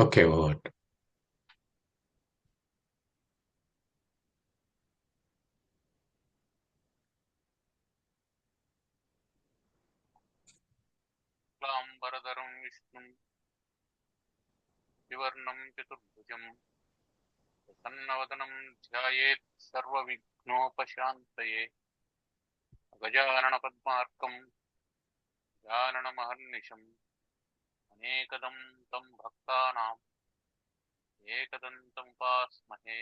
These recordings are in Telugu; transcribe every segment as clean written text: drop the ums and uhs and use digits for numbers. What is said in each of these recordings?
Okay, what? शुक्लाम्बरधरं विष्णुं विवर्णं चतुर्भुजं प्रसन्नवदनं ध्यायेत् सर्वविघ्नोपशान्तये। गजाननपद्मार्कं जाननमहर्निशम् अनेकदं तं भक्तानाम् एकदन्तं उपास्महे।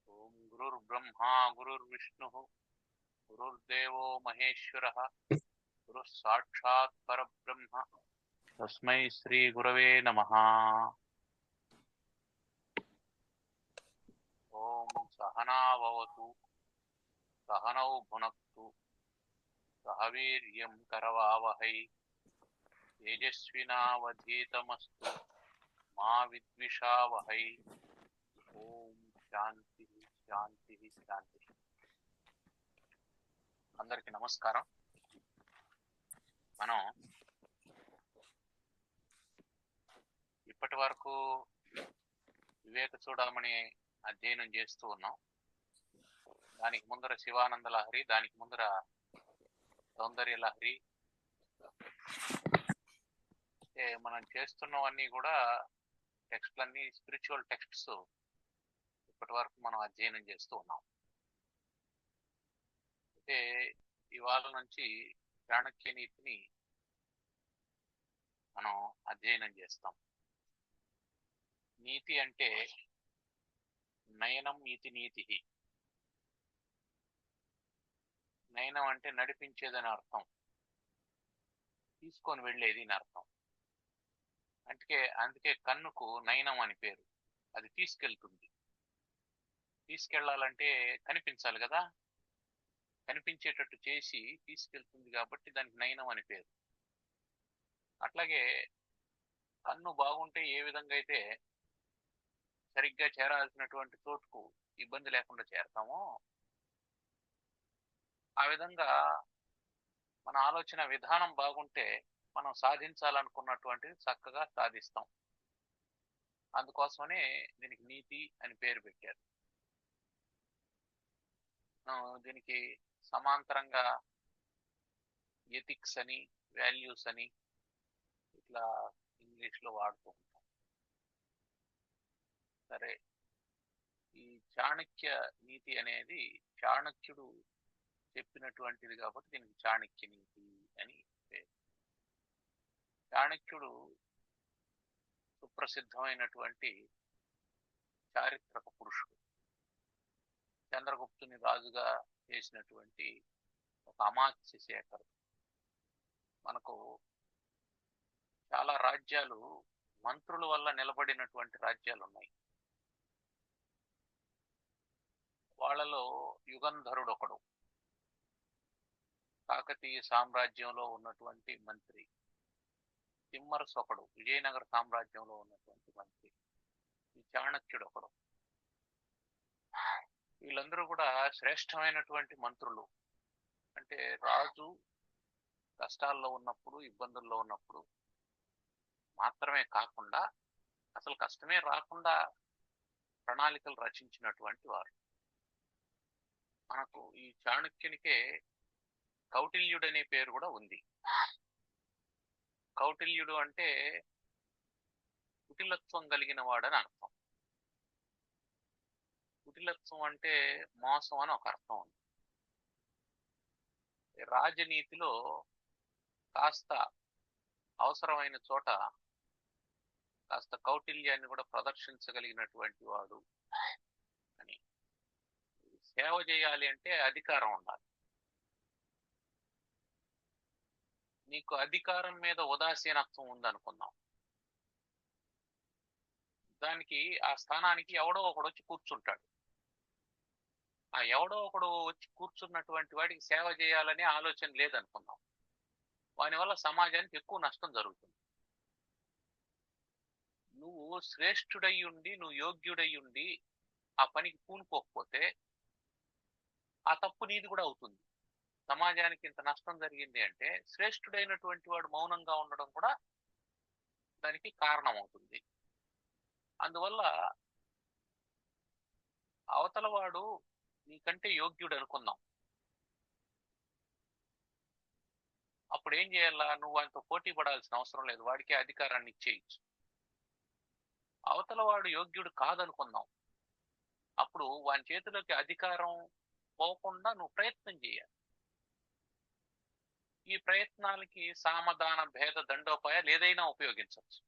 ॐ गुरुर्ब्रह्मा गुरुर्विष्णुः गुरुर्देवो महेश्वरः गुरुः साक्षात् परब्रह्म तस्मै श्रीगुरवे नमः। ॐ सहना भवतु सहनौ भुनक्तु सह वीर्यं करवावहै तेजस्विनावधीतमस्तु मा विद्विषावहै। ఓం శాంతి శాంతి శాంతి. అందరికి నమస్కారం. మనం ఇప్పటి వరకు వివేక చూడమని అధ్యయనం చేస్తూ ఉన్నాం. దానికి ముందర శివానంద లహరి, దానికి ముందర సౌందర్య లహరి. మనం చేస్తున్నవన్నీ కూడా టెక్స్ట్లన్నీ స్పిరిచువల్ టెక్స్ట్స్ ఇప్పటి వరకు మనం అధ్యయనం చేస్తూ ఉన్నాం. అయితే ఇవాళ నుంచి చాణక్య నీతిని మనం అధ్యయనం చేస్తాం. నీతి అంటే నయనం ఇతి నీతి. నయనం అంటే నడిపించేదని అర్థం, తీసుకొని వెళ్ళేది అని అర్థం. అందుకే కన్నుకు నయనం అని పేరు. అది తీసుకెళ్తుంది. తీసుకెళ్లాలంటే కనిపించాలి కదా, కనిపించేటట్టు చేసి తీసుకెళ్తుంది కాబట్టి దానికి నయనం అని పేరు. అట్లాగే కన్ను బాగుంటే ఏ విధంగా అయితే సరిగ్గా చేరాల్సినటువంటి చోటుకు ఇబ్బంది లేకుండా చేరతామో, ఆ విధంగా మన ఆలోచన విధానం బాగుంటే మనం సాధించాలనుకున్నటువంటిది చక్కగా సాధిస్తాం. అందుకోసమనే దీనికి నీతి అని పేరు పెట్టారు. దీనికి సమాంతరంగా ఎథిక్స్ అని, వాల్యూస్ అని ఇట్లా ఇంగ్లీష్లో వాడుతూ ఉంటాం. సరే, ఈ చాణక్య నీతి అనేది చాణక్యుడు చెప్పినటువంటిది కాబట్టి దీనికి చాణక్య నీతి అని పేరు. చాణక్యుడు సుప్రసిద్ధమైనటువంటి చారిత్రక పురుషుడు. చంద్రగుప్తుని రాజుగా చేసినటువంటి ఒక అమాత్య శేఖరుడు. మనకు చాలా రాజ్యాలు మంత్రుల వల్ల నిలబడినటువంటి రాజ్యాలు ఉన్నాయి. వాళ్ళలో యుగంధరుడు ఒకడు, కాకతీయ సామ్రాజ్యంలో ఉన్నటువంటి మంత్రి. తిమ్మరసు ఒకడు, విజయనగర సామ్రాజ్యంలో ఉన్నటువంటి మంత్రి. ఈ చాణక్యుడు ఒకడు. వీళ్ళందరూ కూడా శ్రేష్టమైనటువంటి మంత్రులు. అంటే రాజు కష్టాల్లో ఉన్నప్పుడు, ఇబ్బందుల్లో ఉన్నప్పుడు మాత్రమే కాకుండా అసలు కష్టమే రాకుండా ప్రణాళికలు రచించినటువంటి వారు. మనకు ఈ చాణక్యునికే కౌటిల్యుడు అనే పేరు కూడా ఉంది. కౌటిల్యుడు అంటే కుటిలత్వం కలిగిన వాడని అర్థం. కుటిలత్వం అంటే మోసం అని ఒక అర్థం ఉంది. రాజనీతిలో కాస్త అవసరమైన చోట కాస్త కౌటిల్యాన్ని కూడా ప్రదర్శించగలిగినటువంటి వాడు అని. సేవ చేయాలి అంటే అధికారం ఉండాలి. నీకు అధికారం మీద ఉదాసీనత్వం ఉందనుకుందాం, దానికి ఆ స్థానానికి ఎవడో ఒకడు వచ్చి కూర్చుంటాడు. ఆ ఎవడో ఒకడు వచ్చి కూర్చున్నటువంటి వాడికి సేవ చేయాలనే ఆలోచన లేదనుకుందాం. వాని వల్ల సమాజానికి ఎక్కువ నష్టం జరుగుతుంది. నువ్వు శ్రేష్ఠుడై ఉండి, నువ్వు యోగ్యుడై ఉండి ఆ పనికి పూనుకోకపోతే ఆ తప్పు నీది కూడా అవుతుంది. సమాజానికి ఇంత నష్టం జరిగింది అంటే శ్రేష్ఠుడైనటువంటి వాడు మౌనంగా ఉండడం కూడా దానికి కారణమవుతుంది. అందువల్ల అవతల వాడు నీకంటే యోగ్యుడు అనుకుందాం. అప్పుడేం చేయాలా? నువ్వు ఆయనతో పోటీ పడాల్సిన అవసరం లేదు. వాడికే అధికారాన్ని ఇచ్చేయచ్చు. అవతల వాడు యోగ్యుడు కాదనుకుందాం. అప్పుడు వాని చేతిలోకి అధికారం పోకుండా నువ్వు ప్రయత్నం చేయాలి. ఈ ప్రయత్నాలకి సామధాన భేద దండోపాయాలు ఏదైనా ఉపయోగించవచ్చు.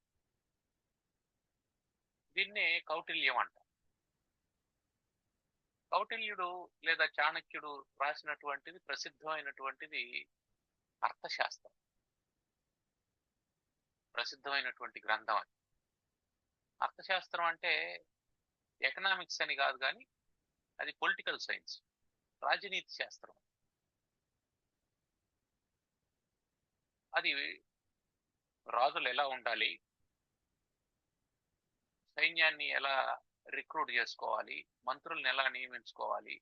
దీన్నే కౌటిల్యం అంట. కౌటిల్యుడు లేదా చాణక్యుడు రాసినటువంటిది ప్రసిద్ధమైనటువంటిది అర్థశాస్త్రం. ప్రసిద్ధమైనటువంటి గ్రంథం అది. అర్థశాస్త్రం అంటే ఎకనామిక్స్ అని కాదు, కానీ అది పొలిటికల్ సైన్స్, రాజనీతి శాస్త్రం. అది రాజులు ఎలా ఉండాలి, సైన్యాన్ని ఎలా రిక్రూట్ చేసుకోవాలి, మంత్రుల్ని ఎలా నియమించుకోవాలి,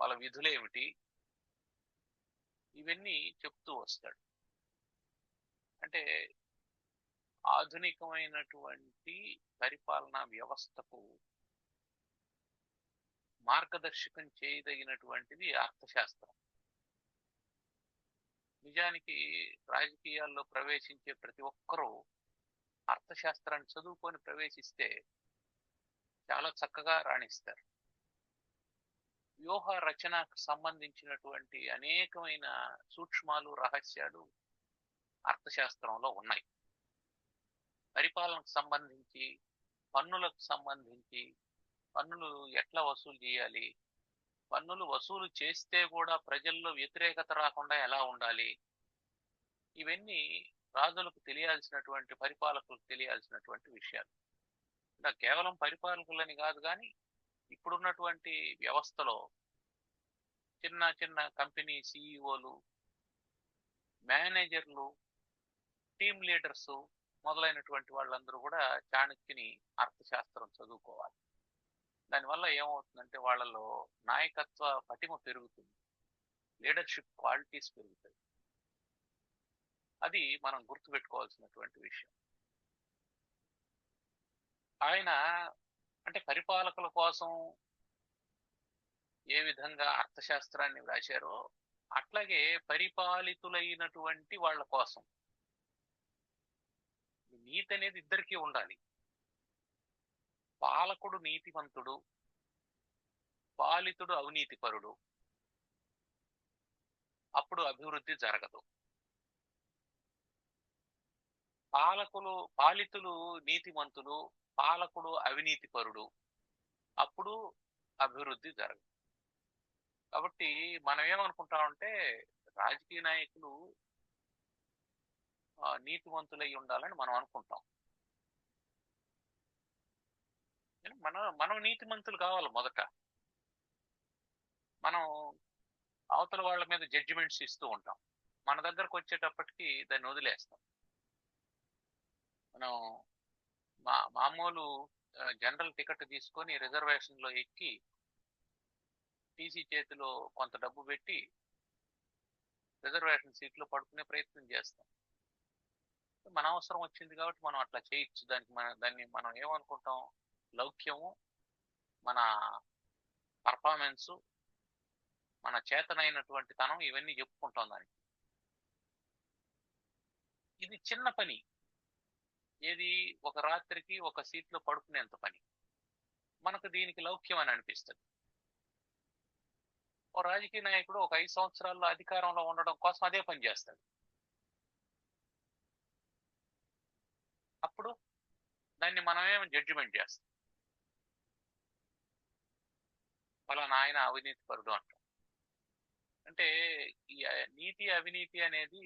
వాళ్ళ విధులేమిటి, ఇవన్నీ చెప్తూ వస్తాడు. అంటే ఆధునికమైనటువంటి పరిపాలనా వ్యవస్థకు మార్గదర్శకం చేయదగినటువంటిది అర్థశాస్త్రం. నిజానికి రాజకీయాల్లో ప్రవేశించే ప్రతి ఒక్కరూ అర్థశాస్త్రాన్ని చదువుకొని ప్రవేశిస్తే చాలా చక్కగా రాణిస్తారు. వ్యూహ రచనకు సంబంధించినటువంటి అనేకమైన సూక్ష్మాలు, రహస్యాలు అర్థశాస్త్రంలో ఉన్నాయి. పరిపాలనకు సంబంధించి, పన్నులకు సంబంధించి, పన్నులు ఎట్లా వసూలు చేయాలి, పన్నులు వసూలు చేస్తే కూడా ప్రజల్లో వ్యతిరేకత రాకుండా ఎలా ఉండాలి, ఇవన్నీ రాజులకు తెలియాల్సినటువంటి, పరిపాలకులకు తెలియాల్సినటువంటి విషయాలు. ఇలా కేవలం పరిపాలకులని కాదు, కానీ ఇప్పుడున్నటువంటి వ్యవస్థలో చిన్న చిన్న కంపెనీ సిఇఓలు, మేనేజర్లు, టీమ్ లీడర్స్ మొదలైనటువంటి వాళ్ళందరూ కూడా చాణక్యుని అర్థశాస్త్రం చదువుకోవాలి. దానివల్ల ఏమవుతుందంటే వాళ్ళలో నాయకత్వ పటిమ పెరుగుతుంది, లీడర్షిప్ క్వాలిటీస్ పెరుగుతాయి. అది మనం గుర్తుపెట్టుకోవాల్సినటువంటి విషయం. ఆయన అంటే పరిపాలకుల కోసం ఏ విధంగా అర్థశాస్త్రాన్ని వ్రాశారో అట్లాగే పరిపాలితులైనటువంటి వాళ్ళ కోసం నీతి అనేది ఇద్దరికీ ఉండాలి. పాలకుడు నీతివంతుడు, పాలితుడు అవినీతిపరుడు, అప్పుడు అభివృద్ధి జరగదు. పాలితులు నీతిమంతులు, పాలకుడు అవినీతిపరుడు, అప్పుడు అభివృద్ధి జరగదు. కాబట్టి మనం ఏమనుకుంటామంటే రాజకీయ నాయకులు నీతివంతులై ఉండాలని మనం అనుకుంటాం. మనం నీతిమంతులు కావాలి. మొదట మనం అవతల వాళ్ళ మీద జడ్జిమెంట్స్ ఇస్తూ ఉంటాం. మన దగ్గరకు వచ్చేటప్పటికి దాన్ని వదిలేస్తాం. మనం మామూలు జనరల్ టికెట్ తీసుకొని రిజర్వేషన్ లో ఎక్కి టీసీ చేతిలో కొంత డబ్బు పెట్టి రిజర్వేషన్ సీట్లో పడుకునే ప్రయత్నం చేస్తాం. మన అవసరం వచ్చింది కాబట్టి మనం అట్లా చేయొచ్చు. దాన్ని మనం ఏమనుకుంటాం, లౌక్యము, మన పర్ఫార్మెన్సు, మన చేతనైనటువంటి తనం, ఇవన్నీ చెప్పుకుంటాం దానికి. ఇది చిన్న పని. ఏది? ఒక రాత్రికి ఒక సీట్లో పడుకునేంత పని. మనకు దీనికి లౌక్యం అని అనిపిస్తుంది. ఓ రాజకీయ నాయకుడు ఒక 5 సంవత్సరాల్లో అధికారంలో ఉండడం కోసం అదే పని చేస్తాడు. అప్పుడు దాన్ని మనమేమో జడ్జిమెంట్ చేస్తాం, ఫలానా ఆయన అవినీతి పరుడు అంటాం. అంటే ఈ నీతి అవినీతి అనేది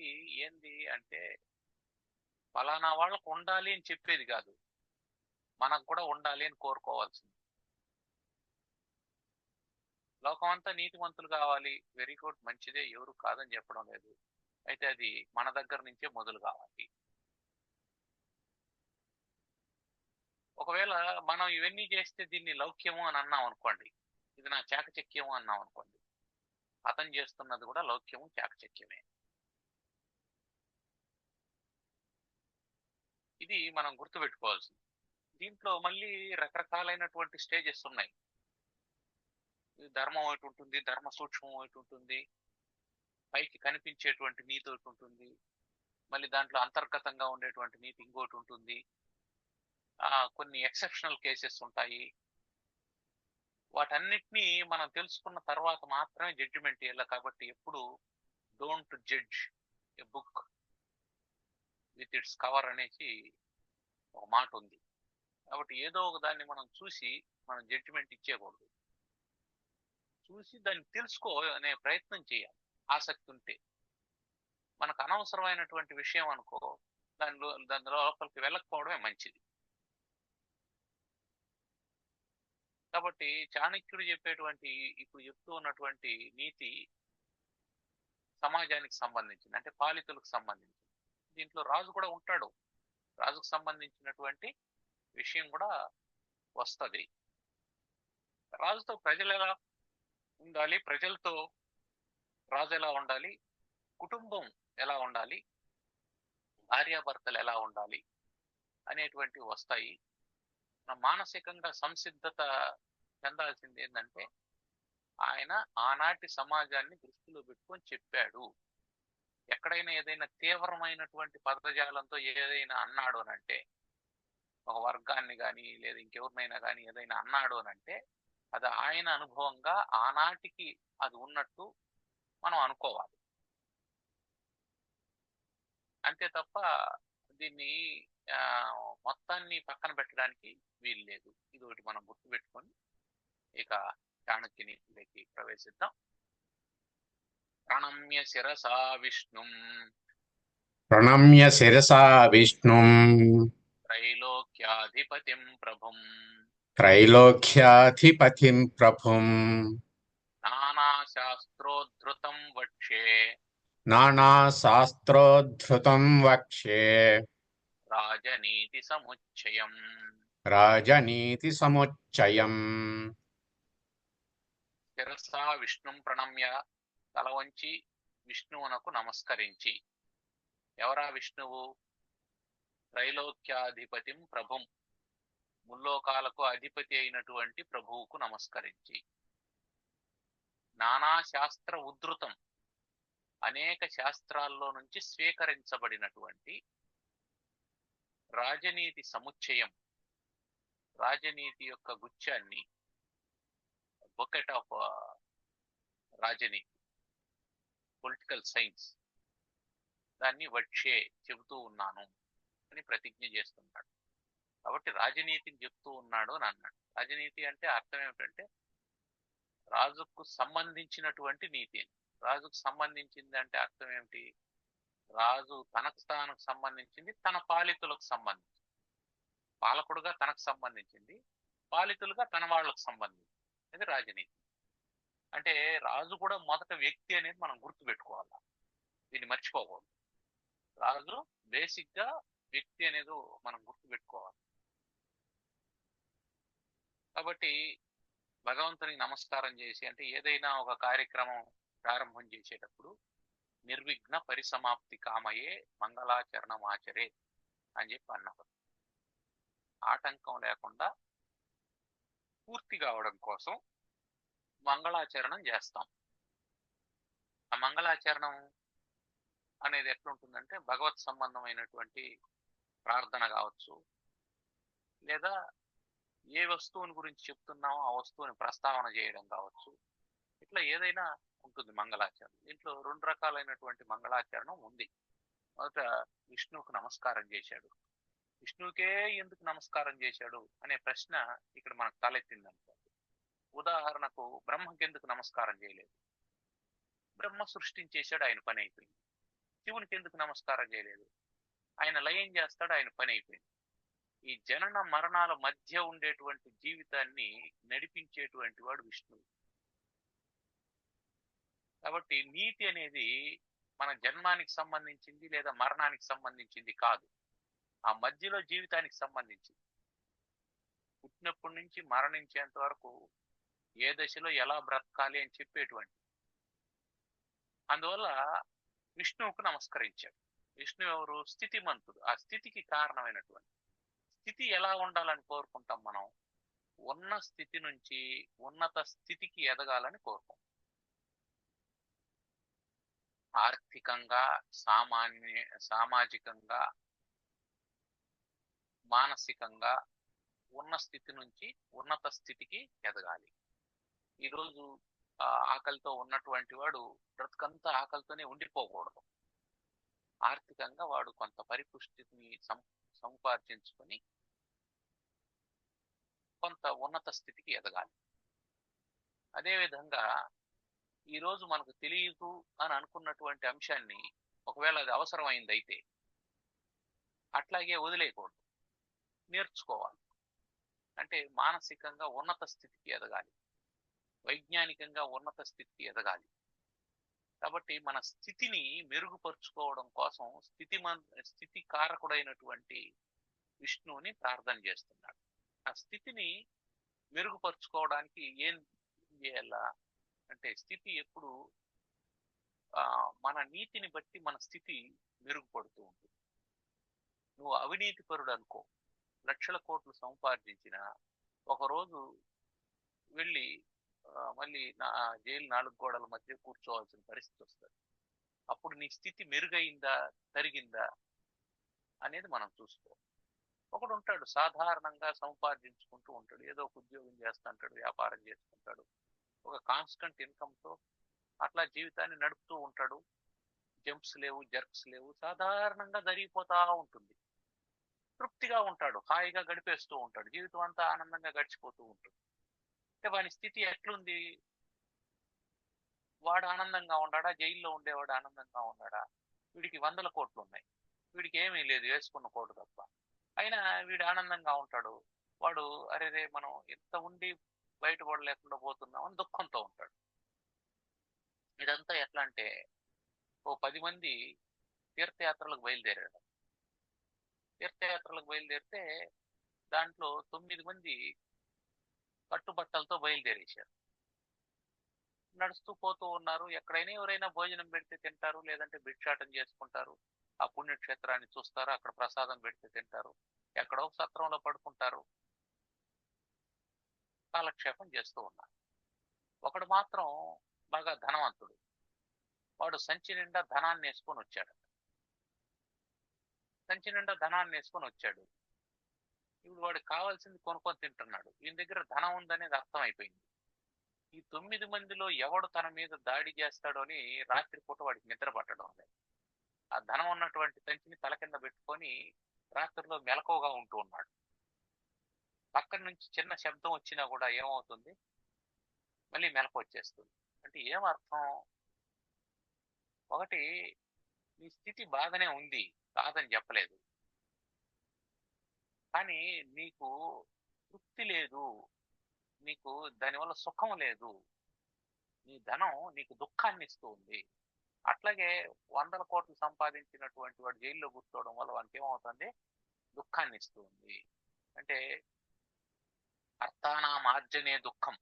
ఏంది అంటే ఫలానా వాళ్ళకు ఉండాలి అని చెప్పేది కాదు, మనకు కూడా ఉండాలి అని కోరుకోవాల్సింది. లోకం అంతా నీతిమంతులు కావాలి, వెరీ గుడ్, మంచిదే, ఎవరు కాదని చెప్పడం లేదు. అయితే అది మన దగ్గర నుంచే మొదలు కావాలి. ఒకవేళ మనం ఇవన్నీ చేస్తే దీన్ని లౌక్యము అని అన్నాం అనుకోండి, ఇది నా చాకచక్యము అన్నాం అనుకోండి, అతను చేస్తున్నది కూడా లౌక్యము, చాకచక్యమే. ఇది మనం గుర్తుపెట్టుకోవాల్సింది. దీంట్లో మళ్ళీ రకరకాలైనటువంటి స్టేజెస్ ఉన్నాయి. ధర్మం ఒకటి ఉంటుంది, ధర్మ సూక్ష్మం ఒకటి ఉంటుంది, పైకి కనిపించేటువంటి నీతి ఒకటి ఉంటుంది, మళ్ళీ దాంట్లో అంతర్గతంగా ఉండేటువంటి నీతి ఇంకోటి ఉంటుంది. కొన్ని ఎక్సెప్షనల్ కేసెస్ ఉంటాయి. వాటన్నిటినీ మనం తెలుసుకున్న తర్వాత మాత్రమే జడ్జిమెంట్ ఇవ్వాలి. కాబట్టి ఎప్పుడు don't judge a book with its cover అనేసి ఒక మాట ఉంది. కాబట్టి ఏదో ఒక దాన్ని మనం చూసి మనం జడ్జిమెంట్ ఇచ్చేయకూడదు. చూసి దాన్ని తెలుసుకో అనే ప్రయత్నం చేయాలి. ఆసక్తి ఉంటే మనకు అనవసరమైనటువంటి విషయం అనుకో, దాని లోపలికి వెళ్ళకపోవడమే మంచిది. కాబట్టి చాణక్యుడు చెప్పేటువంటి ఇప్పుడు చెప్తూ ఉన్నటువంటి నీతి సమాజానికి సంబంధించింది, అంటే పాలితులకు సంబంధించింది. దీంట్లో రాజు కూడా ఉంటాడు, రాజుకు సంబంధించినటువంటి విషయం కూడా వస్తుంది. రాజుతో ప్రజలు ఎలా ఉండాలి, ప్రజలతో రాజు ఎలా ఉండాలి, కుటుంబం ఎలా ఉండాలి, భార్యాభర్తలు ఎలా ఉండాలి అనేటువంటివి వస్తాయి. మానసికంగా సంసిద్ధత చెందాల్సింది ఏంటంటే, ఆయన ఆనాటి సమాజాన్ని దృష్టిలో పెట్టుకొని చెప్పాడు. ఎక్కడైనా ఏదైనా తీవ్రమైనటువంటి పదజాలంతో ఏదైనా అన్నాడు అనంటే, ఒక వర్గాన్ని కానీ లేదా ఇంకెవరినైనా కానీ ఏదైనా అన్నాడు అనంటే, అది ఆయన అనుభవంగా ఆనాటికి అది ఉన్నట్టు మనం అనుకోవాలి. అంతే తప్ప దీన్ని మొత్తాన్ని పక్కన పెట్టడానికి వీలు లేదు. ఇది ఒకటి మనం గుర్తుపెట్టుకొని ఇక చాణక్య నీతిలోకి ప్రవేశిద్దాం. ప్రణమ్య శిరసా విష్ణుం త్రైలోక్యాధిపతిం ప్రభుం నానాశాస్త్రోద్ధృతం వక్ష్యే రాజనీతి సముచ్చయం. శిరసా విష్ణుం ప్రణమ్య, తల వంచి విష్ణువునకు నమస్కరించి. ఎవరా విష్ణువు? త్రైలోక్యాధిపతిం ప్రభుం, ముల్లోకాలకు అధిపతి అయినటువంటి ప్రభువుకు నమస్కరించి. నానా శాస్త్ర ఉద్ధృతం, అనేక శాస్త్రాల్లో నుంచి స్వీకరించబడినటువంటి రాజనీతి సముచ్చయం, రాజనీతి యొక్క గుచ్చాన్ని, బొకెట్ ఆఫ్ రాజనీతి, పొలిటికల్ సైన్స్, దాన్ని వక్షే చెబుతూ ఉన్నాను అని ప్రతిజ్ఞ చేస్తున్నాడు. కాబట్టి రాజనీతిని చెప్తూ ఉన్నాడు అని అన్నాడు. రాజనీతి అంటే అర్థం ఏమిటంటే రాజుకు సంబంధించినటువంటి నీతి. రాజుకు సంబంధించింది అంటే అర్థం ఏమిటి? రాజు తనకు స్థానకు సంబంధించింది, తన పాలితులకు సంబంధించింది. పాలకుడుగా తనకు సంబంధించింది, పాలితులుగా తన వాళ్ళకు సంబంధించింది. ఇది రాజనీతి. అంటే రాజు కూడా మొదట వ్యక్తి అనేది మనం గుర్తుపెట్టుకోవాలి, దీన్ని మర్చిపోకూడదు. రాజు బేసిక్ గా వ్యక్తి అనేది మనం గుర్తుపెట్టుకోవాలి. కాబట్టి భగవంతునికి నమస్కారం చేసి, అంటే ఏదైనా ఒక కార్యక్రమం ప్రారంభం చేసేటప్పుడు నిర్విఘ్న పరిసమాప్తి కామయే మంగళాచరణం ఆచరే అని చెప్పి అన్నారు. ఆటంకం లేకుండా పూర్తి కావడం కోసం మంగళాచరణం చేస్తాం. ఆ మంగళాచరణం అనేది ఎట్లుంటుందంటే భగవత్ సంబంధమైనటువంటి ప్రార్థన కావచ్చు, లేదా ఏ వస్తువుని గురించి చెప్తున్నామో ఆ వస్తువుని ప్రస్తావన చేయడం కావచ్చు. ఇట్లా ఏదైనా ఉంటుంది మంగళాచరణం. దీంట్లో 2 రకాలైనటువంటి మంగళాచరణం ఉంది. మొదట విష్ణువుకు నమస్కారం చేశాడు. విష్ణువుకే ఎందుకు నమస్కారం చేశాడు అనే ప్రశ్న ఇక్కడ మనకు తలెత్తింది అనుకోండి. ఉదాహరణకు బ్రహ్మకి ఎందుకు నమస్కారం చేయలేదు? బ్రహ్మ సృష్టించేశాడు, ఆయన పని అయిపోయింది. శివునికి ఎందుకు నమస్కారం చేయలేదు? ఆయన లయం చేస్తాడు, ఆయన పని అయిపోయింది. ఈ జనన మరణాల మధ్య ఉండేటువంటి జీవితాన్ని నడిపించేటువంటి వాడు విష్ణువు. కాబట్టి నీతి అనేది మన జన్మానికి సంబంధించింది లేదా మరణానికి సంబంధించింది కాదు, ఆ మధ్యలో జీవితానికి సంబంధించింది. పుట్టినప్పటి నుంచి మరణించేంత వరకు ఏ దశలో ఎలా బ్రతకాలి అని చెప్పేటువంటి. అందువల్ల విష్ణువుకు నమస్కరించాడు. విష్ణు ఎవరు? స్థితిమంతుడు. ఆ స్థితికి కారణమైనటువంటి స్థితి ఎలా ఉండాలని కోరుకుంటాం మనం? ఉన్న స్థితి నుంచి ఉన్నత స్థితికి ఎదగాలని కోరుకుంటాం. ఆర్థికంగా, సామాజికంగా, మానసికంగా ఉన్న స్థితి నుంచి ఉన్నత స్థితికి ఎదగాలి. ఈరోజు ఆకలితో ఉన్నటువంటి వాడు బ్రతుకంతా ఆకలితోనే ఉండిపోకూడదు. ఆర్థికంగా వాడు కొంత పరిపుష్టిని సముపార్జించుకొని కొంత ఉన్నత స్థితికి ఎదగాలి. అదేవిధంగా ఈరోజు మనకు తెలియదు అని అనుకున్నటువంటి అంశాన్ని ఒకవేళ అది అవసరమైందైతే అట్లాగే వదిలేయకూడదు, నేర్చుకోవాలి. అంటే మానసికంగా ఉన్నత స్థితికి ఎదగాలి, వైజ్ఞానికంగా ఉన్నత స్థితికి ఎదగాలి. కాబట్టి మన స్థితిని మెరుగుపరుచుకోవడం కోసం స్థితి కారకుడైనటువంటి విష్ణువుని ప్రార్థన చేస్తున్నాడు. ఆ స్థితిని మెరుగుపరుచుకోవడానికి ఏం చేయాలా అంటే, స్థితి ఎప్పుడు మన నీతిని బట్టి మన స్థితి మెరుగుపడుతూ ఉంటుంది. నువ్వు అవినీతి పరుడు అనుకో, లక్షల కోట్లు సంపాదించిన ఒకరోజు వెళ్ళి మళ్ళీ జైలు 4 గోడల మధ్య కూర్చోవాల్సిన పరిస్థితి వస్తుంది. అప్పుడు నీ స్థితి మెరుగైందా తరిగిందా అనేది మనం చూసుకో. ఒకడు ఉంటాడు సాధారణంగా సంపాదించుకుంటూ ఉంటాడు, ఏదో ఒక ఉద్యోగం చేస్తుంటాడు, వ్యాపారం చేసుకుంటాడు, ఒక కాన్స్టెంట్ ఇన్కమ్తో అట్లా జీవితాన్ని నడుపుతూ ఉంటాడు. జంప్స్ లేవు, జర్క్స్ లేవు, సాధారణంగా జరిగిపోతా ఉంటుంది. తృప్తిగా ఉంటాడు, హాయిగా గడిపేస్తూ ఉంటాడు, జీవితం అంతా ఆనందంగా గడిచిపోతూ ఉంటుంది. అంటే వాని స్థితి ఎట్లుంది? వాడు ఆనందంగా ఉన్నాడా? జైల్లో ఉండేవాడు ఆనందంగా ఉన్నాడా? వీడికి 100 కోట్లు ఉన్నాయి, వీడికి ఏమీ లేదు, వేసుకున్న కోటు తప్ప. అయినా వీడు ఆనందంగా ఉంటాడు. వాడు అరే మనం ఎంత ఉండి బయటపడలేకుండా పోతున్నామని దుఃఖంతో ఉంటాడు. ఇదంతా ఎట్లా అంటే, ఓ 10 మంది తీర్థయాత్రలకు బయలుదేరాడు. తీర్థయాత్రలకు బయలుదేరితే దాంట్లో 9 మంది కట్టుబట్టలతో బయలుదేరేశారు. నడుస్తూ పోతూ ఉన్నారు. ఎక్కడైనా ఎవరైనా భోజనం పెడితే తింటారు, లేదంటే భిక్షాటం చేసుకుంటారు, ఆ పుణ్యక్షేత్రాన్ని చూస్తారు, అక్కడ ప్రసాదం పెడితే తింటారు, ఎక్కడో సత్రంలో పడుకుంటారు, కాలక్షేపం చేస్తూ ఉన్నారు. ఒకడు మాత్రం బాగా ధనవంతుడు. వాడు సంచి నిండా ధనాన్ని వేసుకొని వచ్చాడు. ఇప్పుడు వాడికి కావాల్సింది కొనుక్కొని తింటున్నాడు. ఈయన దగ్గర ధనం ఉందనేది అర్థమైపోయింది. ఈ 9 మందిలో ఎవడు తన మీద దాడి చేస్తాడో అని రాత్రిపూట వాడికి నిద్ర పట్టడం లేదు. ఆ ధనం ఉన్నటువంటి సంచిని తల కింద పెట్టుకొని రాత్రిలో మెలకువగా ఉంటూ ఉన్నాడు. పక్కన నుంచి చిన్న శబ్దం వచ్చినా కూడా ఏమవుతుంది? మళ్ళీ మెలకు వచ్చేస్తుంది. అంటే ఏం అర్థం? ఒకటి, నీ స్థితి బాగానే ఉంది, కాదని చెప్పలేదు, కానీ నీకు తృప్తి లేదు, నీకు దానివల్ల సుఖం లేదు, నీ ధనం నీకు దుఃఖాన్ని ఇస్తూ ఉంది. అట్లాగే 100 కోట్లు సంపాదించినటువంటి వాడు జైల్లో కూర్చోవడం వల్ల వానికి ఏమవుతుంది? దుఃఖాన్ని ఇస్తూ ఉంది. అంటే అర్థానామార్జనే దుఃఖం.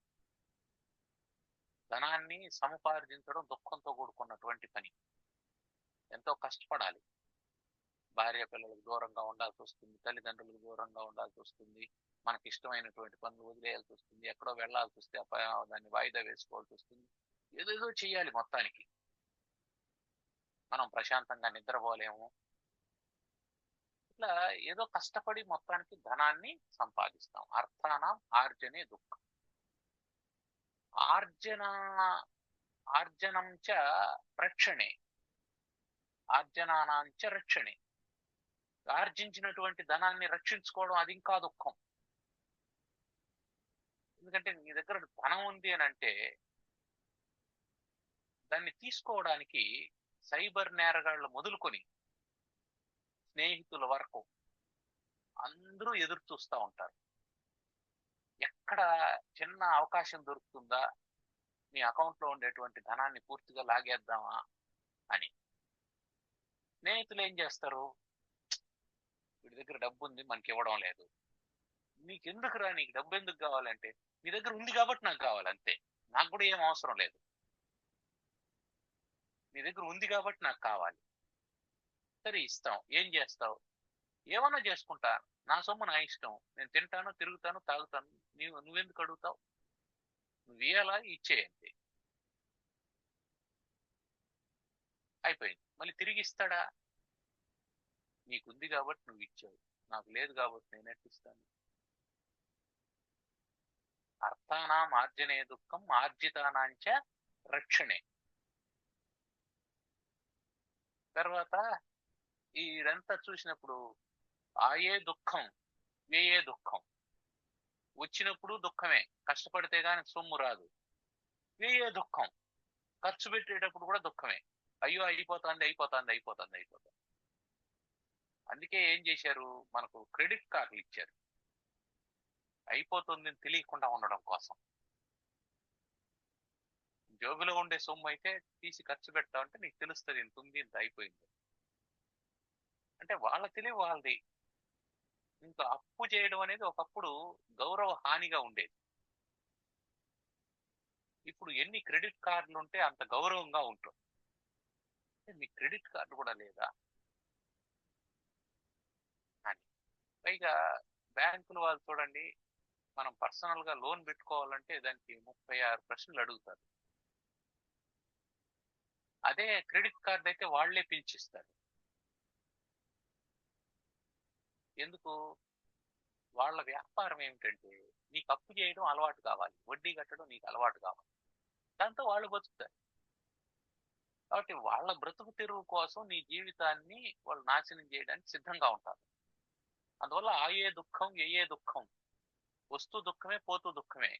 ధనాన్ని సముపార్జించడం దుఃఖంతో కూడుకున్నటువంటి పని. ఎంతో కష్టపడాలి. భార్య పిల్లలకు దూరంగా ఉండాల్సి వస్తుంది, తల్లిదండ్రులకు దూరంగా ఉండాల్సి వస్తుంది, మనకి ఇష్టమైనటువంటి పనులు వదిలేయాల్సి వస్తుంది, ఎక్కడో వెళ్లాల్సి వస్తే దాన్ని వాయిదా వేసుకోవాల్సి వస్తుంది, ఏదేదో చెయ్యాలి. మొత్తానికి మనం ప్రశాంతంగా నిద్రపోలేము. ఇట్లా ఏదో కష్టపడి మొత్తానికి ధనాన్ని సంపాదిస్తాం. అర్థానం ఆర్జనే దుఃఖం. ఆర్జనం చ రక్షణే, ఆర్జనానాంచ రక్షణే. ఆర్జించినటువంటి ధనాన్ని రక్షించుకోవడం అది ఇంకా దుఃఖం. ఎందుకంటే నీ దగ్గర ధనం ఉంది అని అంటే దాన్ని తీసుకోవడానికి సైబర్ నేరగాళ్ళు మొదలుకొని స్నేహితుల వరకు అందరూ ఎదురు చూస్తూ ఉంటారు. ఎక్కడ చిన్న అవకాశం దొరుకుతుందా మీ అకౌంట్లో ఉండేటువంటి ధనాన్ని పూర్తిగా లాగేద్దామా అని. స్నేహితులు ఏం చేస్తారు? వీడి దగ్గర డబ్బు ఉంది, మనకి ఇవ్వడం లేదు. నీకెందుకురా, నీకు డబ్బు ఎందుకు కావాలంటే, నీ దగ్గర ఉంది కాబట్టి నాకు కావాలి, అంతే, నాకు కూడా ఏం అవసరం లేదు, నీ దగ్గర ఉంది కాబట్టి నాకు కావాలి. సరే ఇస్తాం, ఏం చేస్తావు? ఏమన్నా చేసుకుంటా, నా సొమ్ము నా ఇష్టం, నేను తింటాను, తిరుగుతాను, తాగుతాను, నువ్వెందుకు అడుగుతావు? నువ్వు ఇయ్యాలా, ఇచ్చేయండి, అయిపోయింది. మళ్ళీ తిరిగి ఇస్తాడా? నీకుంది కాబట్టి నువ్వు ఇచ్చావు, నాకు లేదు కాబట్టి నేను ఎట్టిస్తాను? అర్థానాం ఆర్జనే దుఃఖం ఆర్జితానాంచ రక్షణే. తర్వాత ఇదంతా చూసినప్పుడు ఆయే దుఃఖం వ్యయే దుఃఖం. వచ్చినప్పుడు దుఃఖమే, కష్టపడితే గాని సొమ్ము రాదు. వ్యయే దుఃఖం, ఖర్చు పెట్టేటప్పుడు కూడా దుఃఖమే. అయ్యో అయిపోతుంది అయిపోతుంది అయిపోతుంది అయిపోతుంది. అందుకే ఏం చేశారు, మనకు క్రెడిట్ కార్డులు ఇచ్చారు, అయిపోతుంది తెలియకుండా ఉండడం కోసం. జోబులో ఉండే సొమ్ము అయితే తీసి ఖర్చు పెడతామంటే నీకు తెలుస్తుంది ఇంత ఉంది, ఇంత అయిపోయింది. అంటే వాళ్ళ తెలివి వాళ్ళది. ఇంకా అప్పు చేయడం అనేది ఒకప్పుడు గౌరవ హానిగా ఉండేది. ఇప్పుడు ఎన్ని క్రెడిట్ కార్డులు ఉంటే అంత గౌరవంగా ఉంటుంది. మీ క్రెడిట్ కార్డు కూడా లేదా అని. పైగా బ్యాంకులు వాళ్ళు చూడండి, మనం పర్సనల్ గా లోన్ పెట్టుకోవాలంటే దానికి 36 ప్రశ్నలు అడుగుతారు. అదే క్రెడిట్ కార్డు అయితే వాళ్లే పిలిచిస్తారు. ఎందుకు? వాళ్ళ వ్యాపారం ఏమిటంటే నీకు అప్పు చేయడం అలవాటు కావాలి, వడ్డీ కట్టడం నీకు అలవాటు కావాలి, దాంతో వాళ్ళు బతుకుతారు. కాబట్టి వాళ్ళ బ్రతుకు తెరువు కోసం నీ జీవితాన్ని వాళ్ళు నాశనం చేయడానికి సిద్ధంగా ఉంటారు. అందువల్ల ఆయే దుఃఖం వ్యయే దుఃఖం, వస్తూ దుఃఖమే పోతూ దుఃఖమే,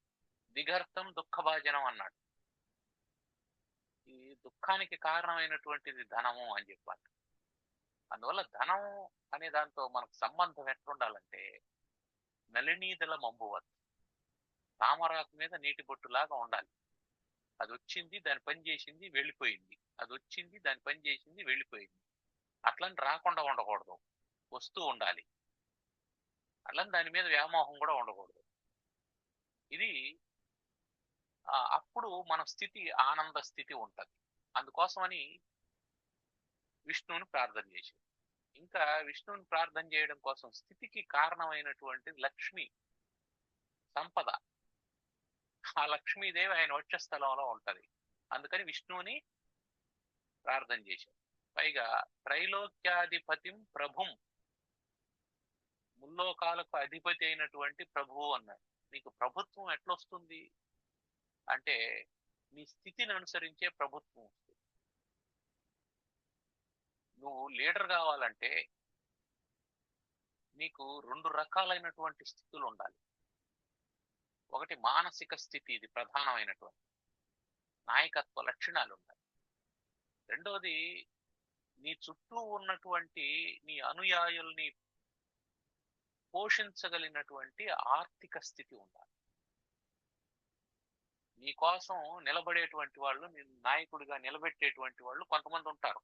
దిగర్థం దుఃఖభాజనం అన్నాడు. ఈ దుఃఖానికి కారణమైనటువంటిది ధనము అని చెప్పాలి. అందువల్ల ధనం అనే దాంతో మనకు సంబంధం ఎట్లుండాలంటే నలినీదల మంబువత్, తామరాకు మీద నీటి బొట్టులాగా ఉండాలి. అది వచ్చింది, దాని పని చేసింది, వెళ్ళిపోయింది, అది వచ్చింది, దాని పని చేసింది, వెళ్ళిపోయింది. అట్లని రాకుండా ఉండకూడదు, వస్తూ ఉండాలి. అట్లని దాని మీద వ్యామోహం కూడా ఉండకూడదు. ఇది అప్పుడు మన స్థితి ఆనంద స్థితి ఉంటది. అందుకోసమని విష్ణువుని ప్రార్థన చేశారు. ఇంకా విష్ణువుని ప్రార్థన చేయడం కోసం స్థితికి కారణమైనటువంటి లక్ష్మి సంపద, ఆ లక్ష్మీదేవి ఆయన వక్షస్థలంలో ఉంటది. అందుకని విష్ణువుని ప్రార్థన చేశారు. పైగా త్రైలోక్యాధిపతిం ప్రభుం, ముల్లోకాలకు అధిపతి అయినటువంటి ప్రభువు అన్నాడు. నీకు ప్రభుత్వం ఎట్లొస్తుంది అంటే నీ స్థితిని అనుసరించే ప్రభుత్వం వస్తుంది. నువ్వు లీడర్ కావాలంటే నీకు 2 రకాలైనటువంటి స్థితులు ఉండాలి. ఒకటి మానసిక స్థితి, ఇది ప్రధానమైనటువంటి నాయకత్వ లక్షణాలు ఉండాలి. రెండోది నీ చుట్టూ ఉన్నటువంటి నీ అనుయాయుల్ని పోషించగలిగినటువంటి ఆర్థిక స్థితి ఉండాలి. నీ కోసం నిలబడేటువంటి వాళ్ళు, నీ నాయకుడిగా నిలబెట్టేటువంటి వాళ్ళు కొంతమంది ఉంటారు.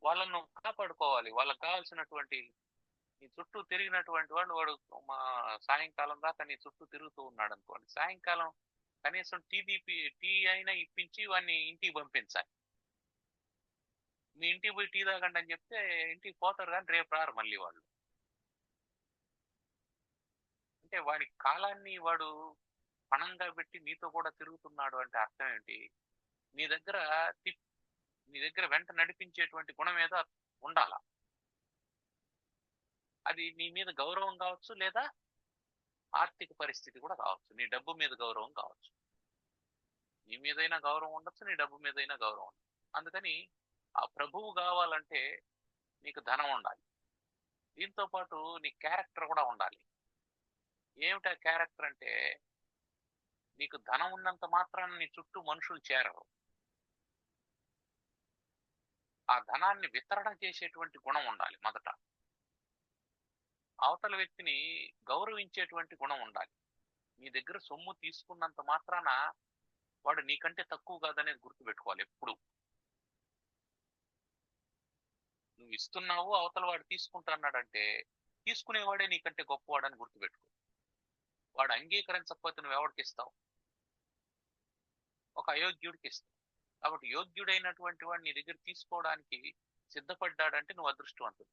వాళ్ళను కాపాడుకోవాలి. వాళ్ళకి కావాల్సినటువంటి నీ చుట్టూ తిరిగినటువంటి వాడు మా సాయంకాలం దాకా నీ చుట్టూ తిరుగుతూ ఉన్నాడు అనుకోండి, సాయంకాలం కనీసం టీ అయినా ఇప్పించి వాడిని ఇంటికి పంపించాలి. మీ ఇంటికి పోయి టీ తాగండి అని చెప్తే ఇంటికి పోతారు, కానీ రేపు రారు మళ్ళీ వాళ్ళు. అంటే వాడి కాలాన్ని వాడు పణంగా పెట్టి నీతో కూడా తిరుగుతున్నాడు అంటే అర్థం ఏంటి? నీ దగ్గర నీ దగ్గర వెంట నడిపించేటువంటి గుణం ఏదో ఉండాల. అది నీ మీద గౌరవం కావచ్చు, లేదా ఆర్థిక పరిస్థితి కూడా కావచ్చు. నీ డబ్బు మీద గౌరవం కావచ్చు. నీ మీదైనా గౌరవం ఉండొచ్చు, నీ డబ్బు మీదైనా గౌరవం ఉండదు. అందుకని ఆ ప్రభువు కావాలంటే నీకు ధనం ఉండాలి. దీంతో పాటు నీ క్యారెక్టర్ కూడా ఉండాలి. ఏమిటా క్యారెక్టర్ అంటే నీకు ధనం ఉన్నంత మాత్రాన నీ చుట్టూ మనుషులు చేరరు. ఆ ధనాన్ని వితరణ చేసేటువంటి గుణం ఉండాలి మొదట. అవతల వ్యక్తిని గౌరవించేటువంటి గుణం ఉండాలి. నీ దగ్గర సొమ్ము తీసుకున్నంత మాత్రాన వాడు నీకంటే తక్కువ కాదనేది గుర్తుపెట్టుకోవాలి ఎప్పుడు. నువ్వు ఇస్తున్నావు, అవతల వాడు తీసుకుంటున్నాడంటే తీసుకునేవాడే నీకంటే గొప్పవాడని గుర్తుపెట్టుకో. వాడు అంగీకరించకపోతే నువ్వు ఎవరికి ఇస్తావు? ఒక అయోగ్యుడికి ఇస్తావు. కాబట్టి యోగ్యుడైనటువంటి వాడు నీ దగ్గర తీసుకోవడానికి సిద్ధపడ్డాడంటే నువ్వు అదృష్టవంతుడు.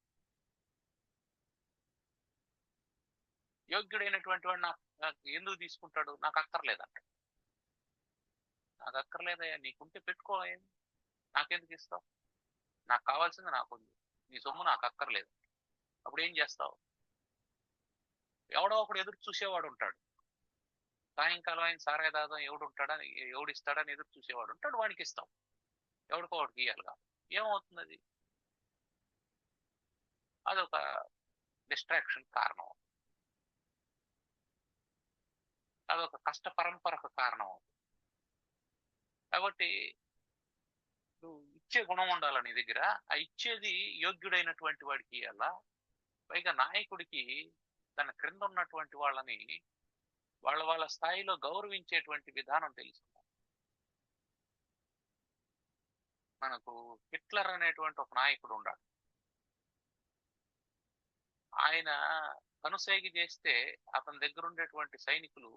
యోగ్యుడైనటువంటి వాడు నాకు ఎందుకు తీసుకుంటాడు? నాకు అక్కర్లేదంట. నాకు అక్కర్లేదయ్యా, నీకుంటే పెట్టుకో, నాకెందుకు ఇస్తావు? నాకు కావాల్సింది నాకుంది, నీ సొమ్ము నాకు అక్కర్లేదు. అప్పుడు ఏం చేస్తావు? ఎవడో ఒకడు ఎదురు చూసేవాడు ఉంటాడు. సాయంకాలం ఆయన సారాయి దాదాం ఎవడు ఇస్తాడని ఎదురు చూసేవాడు ఉంటాడు, వాడికి ఇస్తాం. ఎవడికో వాడికి ఇయ్యాలిగా. ఏమవుతుంది అది? అదొక డిస్ట్రాక్షన్ కారణం, అదొక కష్ట పరంపరకు కారణం. కాబట్టి నువ్వు ఇచ్చే గుణం ఉండాలి నీ దగ్గర. ఆ ఇచ్చేది యోగ్యుడైనటువంటి వాడికి ఇయ్యాలా. పైగా నాయకుడికి తన క్రింద ఉన్నటువంటి వాళ్ళని వాళ్ళ స్థాయిలో గౌరవించేటువంటి విధానం తెలుసు. మనకు హిట్లర్ అనేటువంటి ఒక నాయకుడు ఉన్నాడు. ఆయన కనుసైగి చేస్తే అతని దగ్గర ఉండేటువంటి సైనికులు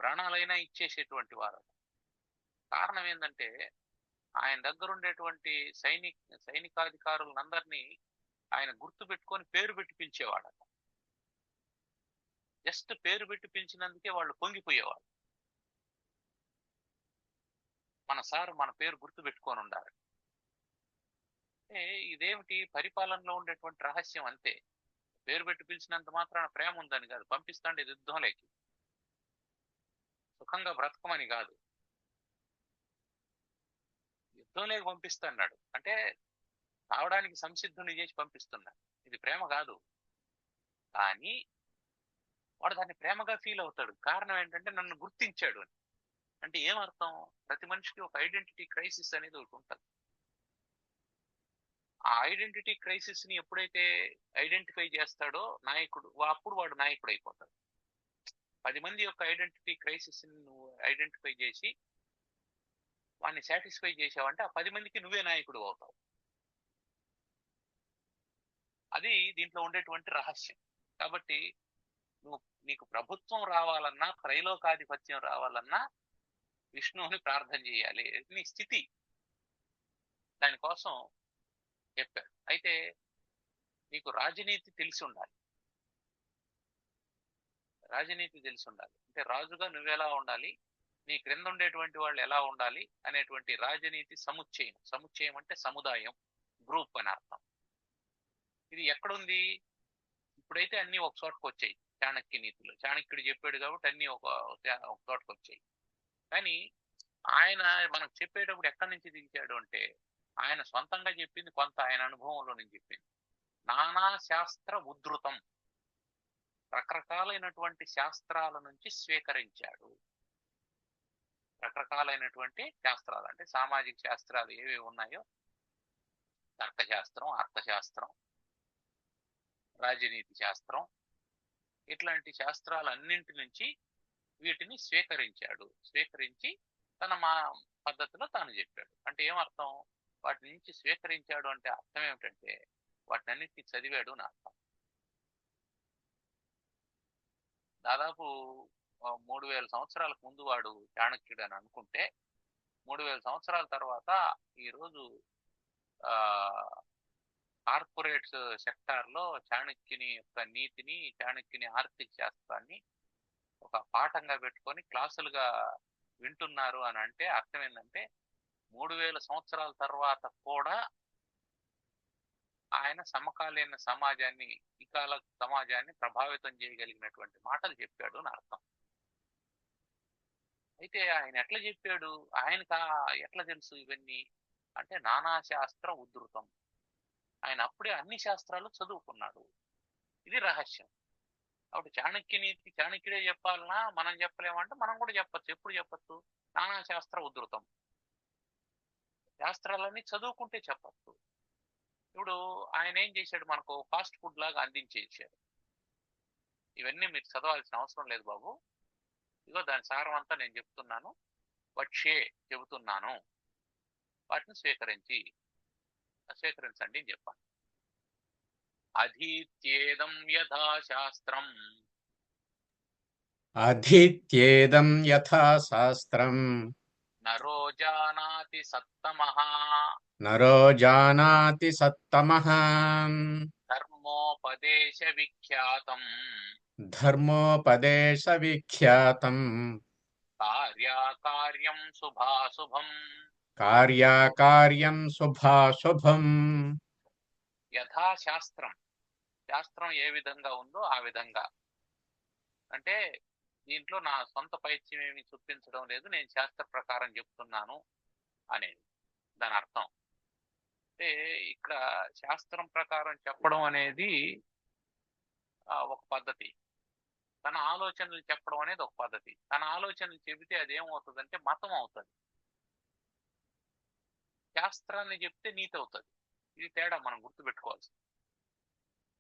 ప్రాణాలైనా ఇచ్చేసేటువంటి వారు. కారణం ఏంటంటే ఆయన దగ్గర ఉండేటువంటి సైనికాధికారులందరినీ ఆయన గుర్తు పెట్టుకొని పేరు పెట్టి పిలిచేవాడు. జస్ట్ పేరు పెట్టి పిలిచినందుకే వాళ్ళు పొంగిపోయేవాడు. మన సార్ మన పేరు గుర్తు పెట్టుకొని ఉండాలి. ఇదేమిటి పరిపాలనలో ఉండేటువంటి రహస్యం అంతే. పేరు పెట్టి పిలిచినంత మాత్రాన ప్రేమ ఉందని కాదు, పంపిస్తాండి యుద్ధంలోకి, సుఖంగా బ్రతకమని కాదు, యుద్ధంలోకి పంపిస్తున్నాడు అంటే రావడానికి సంసిద్ధుని చేసి పంపిస్తున్నాడు. ఇది ప్రేమ కాదు. కానీ వాడు దాన్ని ప్రేమగా ఫీల్ అవుతాడు. కారణం ఏంటంటే నన్ను గుర్తించాడు అని. అంటే ఏమర్థం? ప్రతి మనిషికి ఒక ఐడెంటిటీ క్రైసిస్ అనేది ఒకటి ఉంటుంది. ఆ ఐడెంటిటీ క్రైసిస్ ని ఎప్పుడైతే ఐడెంటిఫై చేస్తాడో నాయకుడు, అప్పుడు వాడు నాయకుడు అయిపోతాడు. 10 మంది యొక్క ఐడెంటిటీ క్రైసిస్ ని నువ్వు ఐడెంటిఫై చేసి వాడిని సాటిస్ఫై చేసావంటే ఆ 10 మందికి నువ్వే నాయకుడు అవుతావు. అది దీంట్లో ఉండేటువంటి రహస్యం. కాబట్టి నీకు ప్రభుత్వం రావాలన్నా, త్రైలోకాధిపత్యం రావాలన్నా విష్ణువుని ప్రార్థన చేయాలి. నీ స్థితి దానికోసం చెప్పారు. అయితే నీకు రాజనీతి తెలిసి ఉండాలి. రాజనీతి తెలిసి ఉండాలి అంటే రాజుగా నువ్వెలా ఉండాలి, నీ క్రింద ఉండేటువంటి వాళ్ళు ఎలా ఉండాలి అనేటువంటి రాజనీతి సముచ్చయం. సముచ్చయం అంటే సముదాయం, గ్రూప్ అని అర్థం. ఇది ఎక్కడుంది? ఇప్పుడైతే అన్ని ఒక చోటకు వచ్చాయి. చాణక్య నీతులు, చాణక్యుడు చెప్పాడు కాబట్టి అన్ని ఒక చోటకు వచ్చాయి. కానీ ఆయన మనకు చెప్పేటప్పుడు ఎక్కడి నుంచి దించాడు అంటే ఆయన సొంతంగా చెప్పింది కొంత, ఆయన అనుభవంలో నుంచి చెప్పింది. నానా శాస్త్ర ఉద్ధృతం, రకరకాలైనటువంటి శాస్త్రాల నుంచి స్వీకరించాడు. రకరకాలైనటువంటి శాస్త్రాలు అంటే సామాజిక శాస్త్రాలు ఏవి ఉన్నాయో, తర్కశాస్త్రం, అర్థశాస్త్రం, రాజనీతి శాస్త్రం, ఇట్లాంటి శాస్త్రాలన్నింటి నుంచి వీటిని స్వీకరించాడు. స్వీకరించి తన పద్ధతిలో తాను చెప్పాడు. అంటే ఏమర్థం? వాటి నుంచి స్వీకరించాడు అంటే అర్థం ఏమిటంటే వాటిని అన్నింటినీ చదివాడు అని అర్థం. దాదాపు 3000 సంవత్సరాలకు ముందు వాడు చాణక్యుడు అని అనుకుంటే 3000 సంవత్సరాల తర్వాత ఈరోజు కార్పొరేట్ సెక్టార్ లో చాణక్యుని యొక్క నీతిని, చాణక్యుని ఆర్థిక శాస్త్రాన్ని ఒక పాఠంగా పెట్టుకొని క్లాసులుగా వింటున్నారు అని అంటే అర్థం ఏంటంటే 3000 సంవత్సరాల తర్వాత కూడా ఆయన సమకాలీన సమాజాన్ని, ఈ కాల సమాజాన్ని ప్రభావితం చేయగలిగినటువంటి మాటలు చెప్పాడు అని అర్థం. అయితే ఆయన ఎట్లా చెప్పాడు? ఆయనకు ఎట్లా తెలుసు ఇవన్నీ అంటే నానా శాస్త్ర ఉద్ధృతం. ఆయన అప్పుడే అన్ని శాస్త్రాలు చదువుకున్నాడు. ఇది రహస్యం. కాబట్టి చాణక్యుడే చెప్పాలన్నా మనం చెప్పలేమంటే మనం కూడా చెప్పచ్చు. ఎప్పుడు చెప్పచ్చు? నానా శాస్త్ర ఉద్ధృతం, శాస్త్రాలన్నీ చదువుకుంటే చెప్పచ్చు. ఇప్పుడు ఆయన ఏం చేశాడు? మనకు ఫాస్ట్ ఫుడ్ లాగా అందించేసాడు. ఇవన్నీ మీరు చదవాల్సిన అవసరం లేదు బాబు, ఇగో దాని సారం అంతా నేను చెప్తున్నాను, చెబుతున్నాను, వాటిని స్వీకరించండి అని చెప్పాను. అధీత్యేదం యథాశాస్త్రం, అధీత్యేదం యథాశాస్త్రం నరో జానాతి సత్తమః నరో జానాతి సత్తమః ధర్మోపదేశ విఖ్యాతం ధర్మోపదేశ విఖ్యాతం కార్యాకార్యం శుభాశుభం కార్యాకార్యం శుభాశుభం. యథాశాస్త్రం, శాస్త్రం ఏ విధంగా ఉందో ఆ విధంగా. అంటే దీంట్లో నా సొంత పైత్యం ఏమి చూపించడం లేదు, నేను శాస్త్ర ప్రకారం చెప్తున్నాను అనేది దాని అర్థం. అంటే ఇక్కడ శాస్త్రం ప్రకారం చెప్పడం అనేది ఒక పద్ధతి, తన ఆలోచనలు చెప్పడం అనేది ఒక పద్ధతి. తన ఆలోచనలు చెబితే అదేమవుతుందంటే మతం అవుతుంది, శాస్త్రాన్ని చెప్తే నీతి అవుతుంది. ఇది తేడా మనం గుర్తుపెట్టుకోవాల్సింది.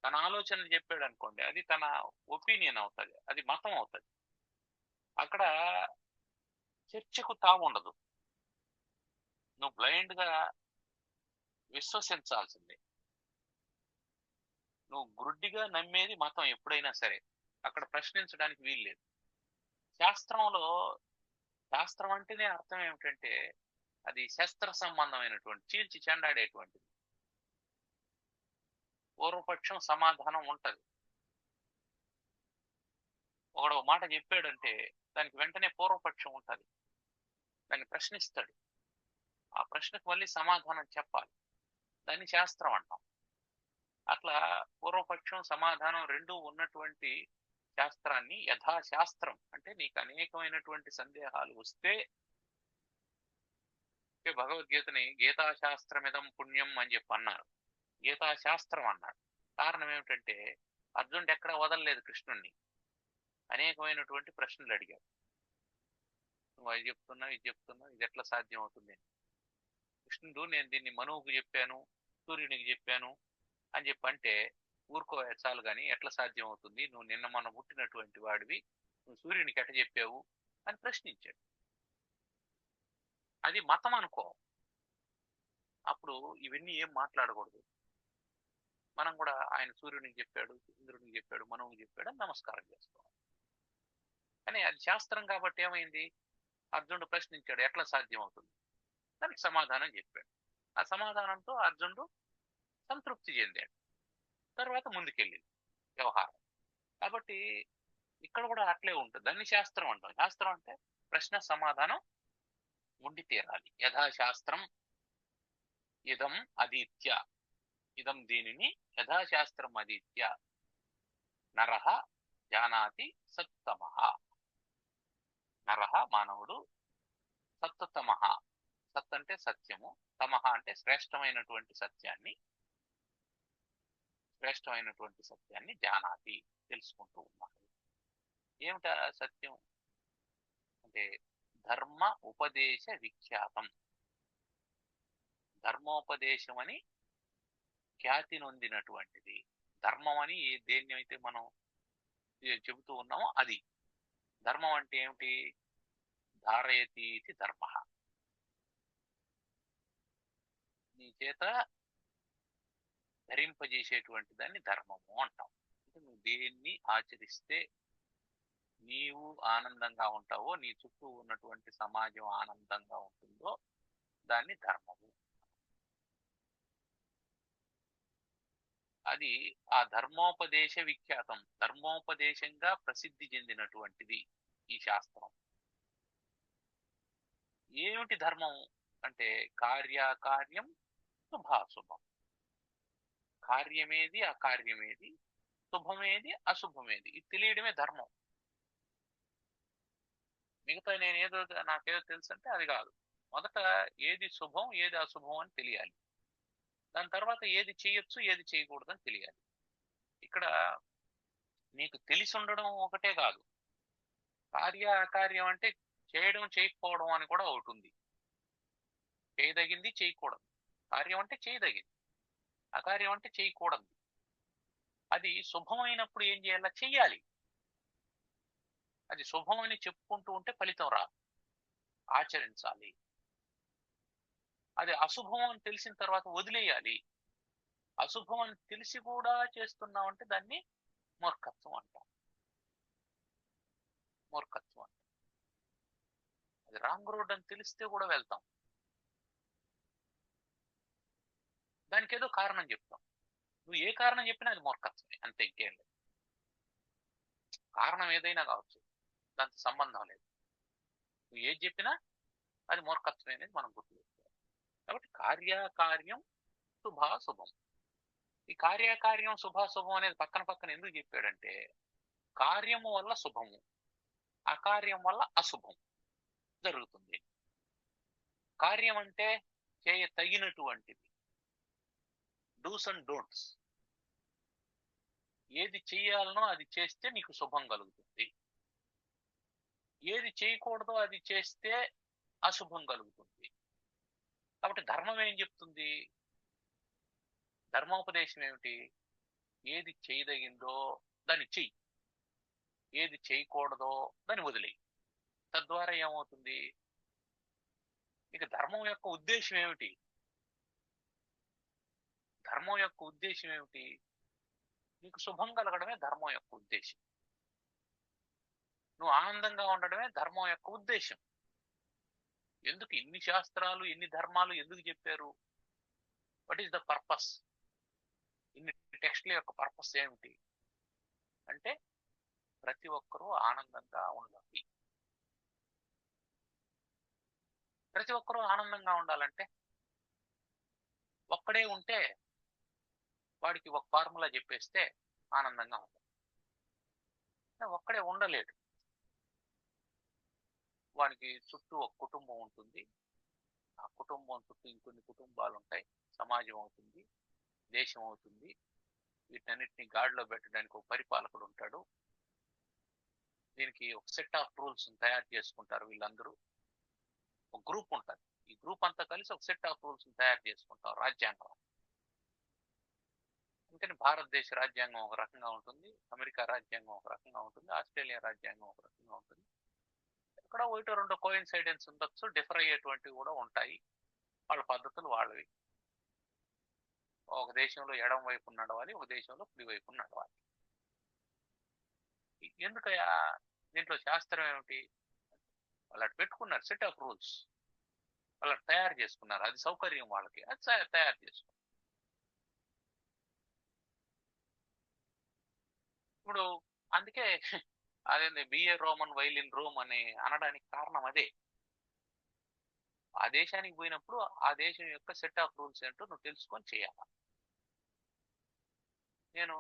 తన ఆలోచనలు చెప్పాడు అనుకోండి, అది తన ఒపీనియన్ అవుతుంది, అది మతం అవుతుంది. అక్కడ చర్చకు తావుండదు, నువ్వు బ్లైండ్ గా విశ్వసించాల్సిందే. నువ్వు గుడ్డిగా నమ్మేది మతం ఎప్పుడైనా సరే, అక్కడ ప్రశ్నించడానికి వీల్లేదు. శాస్త్రంలో, శాస్త్రం అంటేనే అర్థం ఏమిటంటే అది శస్త్ర సంబంధమైనటువంటి, చీల్చి చెండాడేటువంటిది. పూర్వపక్షం సమాధానం ఉంటది. ఒకడు మాట చెప్పాడంటే దానికి వెంటనే పూర్వపక్షం ఉంటది, దాన్ని ప్రశ్నిస్తాడు, ఆ ప్రశ్నకు మళ్ళీ సమాధానం చెప్పాలి, దాన్ని శాస్త్రం అంటాం. అట్లా పూర్వపక్షం సమాధానం రెండూ ఉన్నటువంటి శాస్త్రాన్ని యథాశాస్త్రం. అంటే నీకు అనేకమైనటువంటి సందేహాలు వస్తే భగవద్గీతని గీతాశాస్త్రమిదం పుణ్యం అని చెప్పి అన్నారు, గీతాశాస్త్రం అన్నాడు. కారణం ఏమిటంటే అర్జునుడు ఎక్కడా వదలలేదు కృష్ణుణ్ణి, అనేకమైనటువంటి ప్రశ్నలు అడిగాడు. నువ్వు అది చెప్తున్నావు, ఇది చెప్తున్నావు, ఇది ఎట్లా సాధ్యం అవుతుంది? కృష్ణుడు నేను దీన్ని మనువుకు చెప్పాను, సూర్యునికి చెప్పాను అని చెప్పంటే ఊరుకో చాలు కానీ ఎట్లా సాధ్యం అవుతుంది, నువ్వు నిన్న మొన్న పుట్టినటువంటి వాడివి, నువ్వు సూర్యునికి ఎట్ట చెప్పావు అని ప్రశ్నించాడు. అది మతం అనుకో, అప్పుడు ఇవన్నీ ఏం మాట్లాడకూడదు. మనం కూడా ఆయన సూర్యునికి చెప్పాడు, ఇంద్రునికి చెప్పాడు, మనువుకి చెప్పాడు అని నమస్కారం చేసుకోవాలి. కానీ అది శాస్త్రం కాబట్టి ఏమైంది, అర్జునుడు ప్రశ్నించాడు ఎట్లా సాధ్యం అవుతుంది, దానికి సమాధానం చెప్పాడు. ఆ సమాధానంతో అర్జునుడు సంతృప్తి చెందాడు, తర్వాత ముందుకెళ్ళింది వ్యవహారం. కాబట్టి ఇక్కడ కూడా అట్లే ఉంటుంది, దాన్ని శాస్త్రం అంటాం. శాస్త్రం అంటే ప్రశ్న సమాధానం ఉండి తీరాలి. యథాశాస్త్రం ఇదం అధీత్య, ఇదం దీనిని యథాశాస్త్రం అధీత్య నరః జానాతి సత్తమః. నరః మానవుడు, సత్తమః, సత్ అంటే సత్యము, తమః అంటే శ్రేష్టమైనటువంటి సత్యాన్ని, శ్రేష్టమైనటువంటి సత్యాన్ని జానాతి తెలుసుకుంటూ ఉన్నాడు. ఏమిటా సత్యం అంటే ధర్మ ఉపదేశ విఖ్యాతం. ధర్మోపదేశం అని ఖ్యాతి నొందినటువంటిది. ధర్మం అని దేన్ని అయితే మనం చెబుతూ ఉన్నామో అది ధర్మం. అంటే ఏమిటి? ధారయతి ధర్మ, నీ చేత ధరింపజేసేటువంటి దాన్ని ధర్మము అంటాం. అంటే నువ్వు దేన్ని ఆచరిస్తే నీవు ఆనందంగా ఉంటావో, నీ చుట్టూ ఉన్నటువంటి సమాజం ఆనందంగా ఉంటుందో దాన్ని ధర్మము. అది ఆ ధర్మోపదేశ విఖ్యాతం, ధర్మోపదేశంగా ప్రసిద్ధి చెందినటువంటిది ఈ శాస్త్రం. ఏమిటి ధర్మం అంటే కార్యాకార్యం శుభాశుభం. కార్యమేది అకార్యమేది, శుభమేది అశుభమేది, ఇది తెలియడమే ధర్మం. మిగతా నేనేదో నాకేదో తెలుసు అంటే అది కాదు. మొదట ఏది శుభం ఏది అశుభం అని తెలియాలి, దాని తర్వాత ఏది చేయొచ్చు ఏది చేయకూడదని తెలియాలి. ఇక్కడ నీకు తెలిసి ఉండడం ఒకటే కాదు, కార్య అకార్యం అంటే చేయడం చేయకపోవడం అని కూడా ఒకటి ఉంది. చేయదగింది చేయకూడదు, కార్యం అంటే చేయదగింది, అకార్యం అంటే చేయకూడదు. అది శుభమైనప్పుడు ఏం చేయాలా? చెయ్యాలి. అది శుభం అని చెప్పుకుంటూ ఉంటే ఫలితం రాదు, ఆచరించాలి. అది అశుభం అని తెలిసిన తర్వాత వదిలేయాలి. అశుభం అని తెలిసి కూడా చేస్తున్నామంటే దాన్ని మూర్ఖత్వం అంటాం. మూర్ఖత్వం అంటాం. అది రాంగ్ రోడ్ అని తెలిస్తే కూడా వెళ్తాం. దానికి ఏదో కారణం చెప్తాం. నువ్వు ఏ కారణం చెప్పినా అది మూర్ఖత్వమే, అంతే, ఇంకేం లేదు. కారణం ఏదైనా కావచ్చు, దాంతో సంబంధం లేదు. నువ్వు ఏది చెప్పినా అది మూర్ఖత్వమే అనేది మనం గుర్తుపెట్టుకోవాలి. కాబట్టి కార్యకార్యం శుభాశుభం. ఈ కార్యకార్యం శుభాశుభం అనేది పక్కన పక్కన ఎందుకు చెప్పాడంటే, కార్యము వల్ల శుభము, అకార్యం వల్ల అశుభం జరుగుతుంది. కార్యం అంటే చేయ తగినటువంటిది, డూస్ అండ్ డోంట్స్. ఏది చెయ్యాలనో అది చేస్తే నీకు శుభం కలుగుతుంది, ఏది చేయకూడదో అది చేస్తే అశుభం కలుగుతుంది. కాబట్టి ధర్మం ఏం చెప్తుంది? ధర్మోపదేశం ఏమిటి? ఏది చేయదగిందో దాన్ని చెయ్యి, ఏది చేయకూడదో దాన్ని వదిలేయి. తద్వారా ఏమవుతుంది? ఇక ధర్మం యొక్క ఉద్దేశం ఏమిటి? ధర్మం యొక్క ఉద్దేశం ఏమిటి? నీకు శుభం కలగడమే ధర్మం యొక్క ఉద్దేశం. నువ్వు ఆనందంగా ఉండడమే ధర్మం యొక్క ఉద్దేశం. ఎందుకు ఇన్ని శాస్త్రాలు, ఎన్ని ధర్మాలు ఎందుకు చెప్పారు? What is the purpose? ఇన్ని టెక్స్ట్ల యొక్క పర్పస్ ఏమిటి అంటే, ప్రతి ఒక్కరూ ఆనందంగా ఉండాలి. ప్రతి ఒక్కరూ ఆనందంగా ఉండాలంటే ఒక్కడే ఉంటే వాడికి ఒక ఫార్ములా చెప్పేస్తే ఆనందంగా ఉంటుంది. ఒక్కడే ఉండలేడు. వానికి చుట్టూ ఒక కుటుంబం ఉంటుంది, ఆ కుటుంబం చుట్టూ ఇంకొన్ని కుటుంబాలు ఉంటాయి, సమాజం అవుతుంది, దేశం అవుతుంది. వీటన్నిటిని గాడిలో పెట్టడానికి ఒక పరిపాలకుడు ఉంటాడు. దీనికి ఒక సెట్ ఆఫ్ రూల్స్ తయారు చేసుకుంటారు వీళ్ళందరూ. ఒక గ్రూప్ ఉంటుంది, ఈ గ్రూప్ అంతా కలిసి ఒక సెట్ ఆఫ్ రూల్స్ తయారు చేసుకుంటారు, రాజ్యాంగం. అందుకని భారతదేశ రాజ్యాంగం ఒక రకంగా ఉంటుంది, అమెరికా రాజ్యాంగం ఒక రకంగా ఉంటుంది, ఆస్ట్రేలియా రాజ్యాంగం ఒక రకంగా ఉంటుంది. ఇక్కడ ఒకటి రెండు కోయిన్సైడెన్స్ ఉండొచ్చు, డిఫర్ అయ్యేటువంటివి కూడా ఉంటాయి. వాళ్ళ పద్ధతులు వాళ్ళవి. ఒక దేశంలో ఎడం వైపు నడవాలి, ఒక దేశంలో కుడి వైపు నడవాలి. ఎందుకయ్యా దీంట్లో శాస్త్రం ఏమిటి? వాళ్ళు పెట్టుకున్నారు సెట్ ఆఫ్ రూల్స్, వాళ్ళు తయారు చేసుకున్నారు, అది సౌకర్యం వాళ్ళకి, అది తయారు చేసుకున్నారు. ఇప్పుడు అందుకే అదే బిఏ రోమన్ వైలిన్ రోమ్ అని అనడానికి కారణం అదే. ఆ దేశానికి పోయినప్పుడు ఆ దేశం యొక్క సెట్ ఆఫ్ రూల్స్ ఏంటో నువ్వు తెలుసుకొని చేయాలి. నేను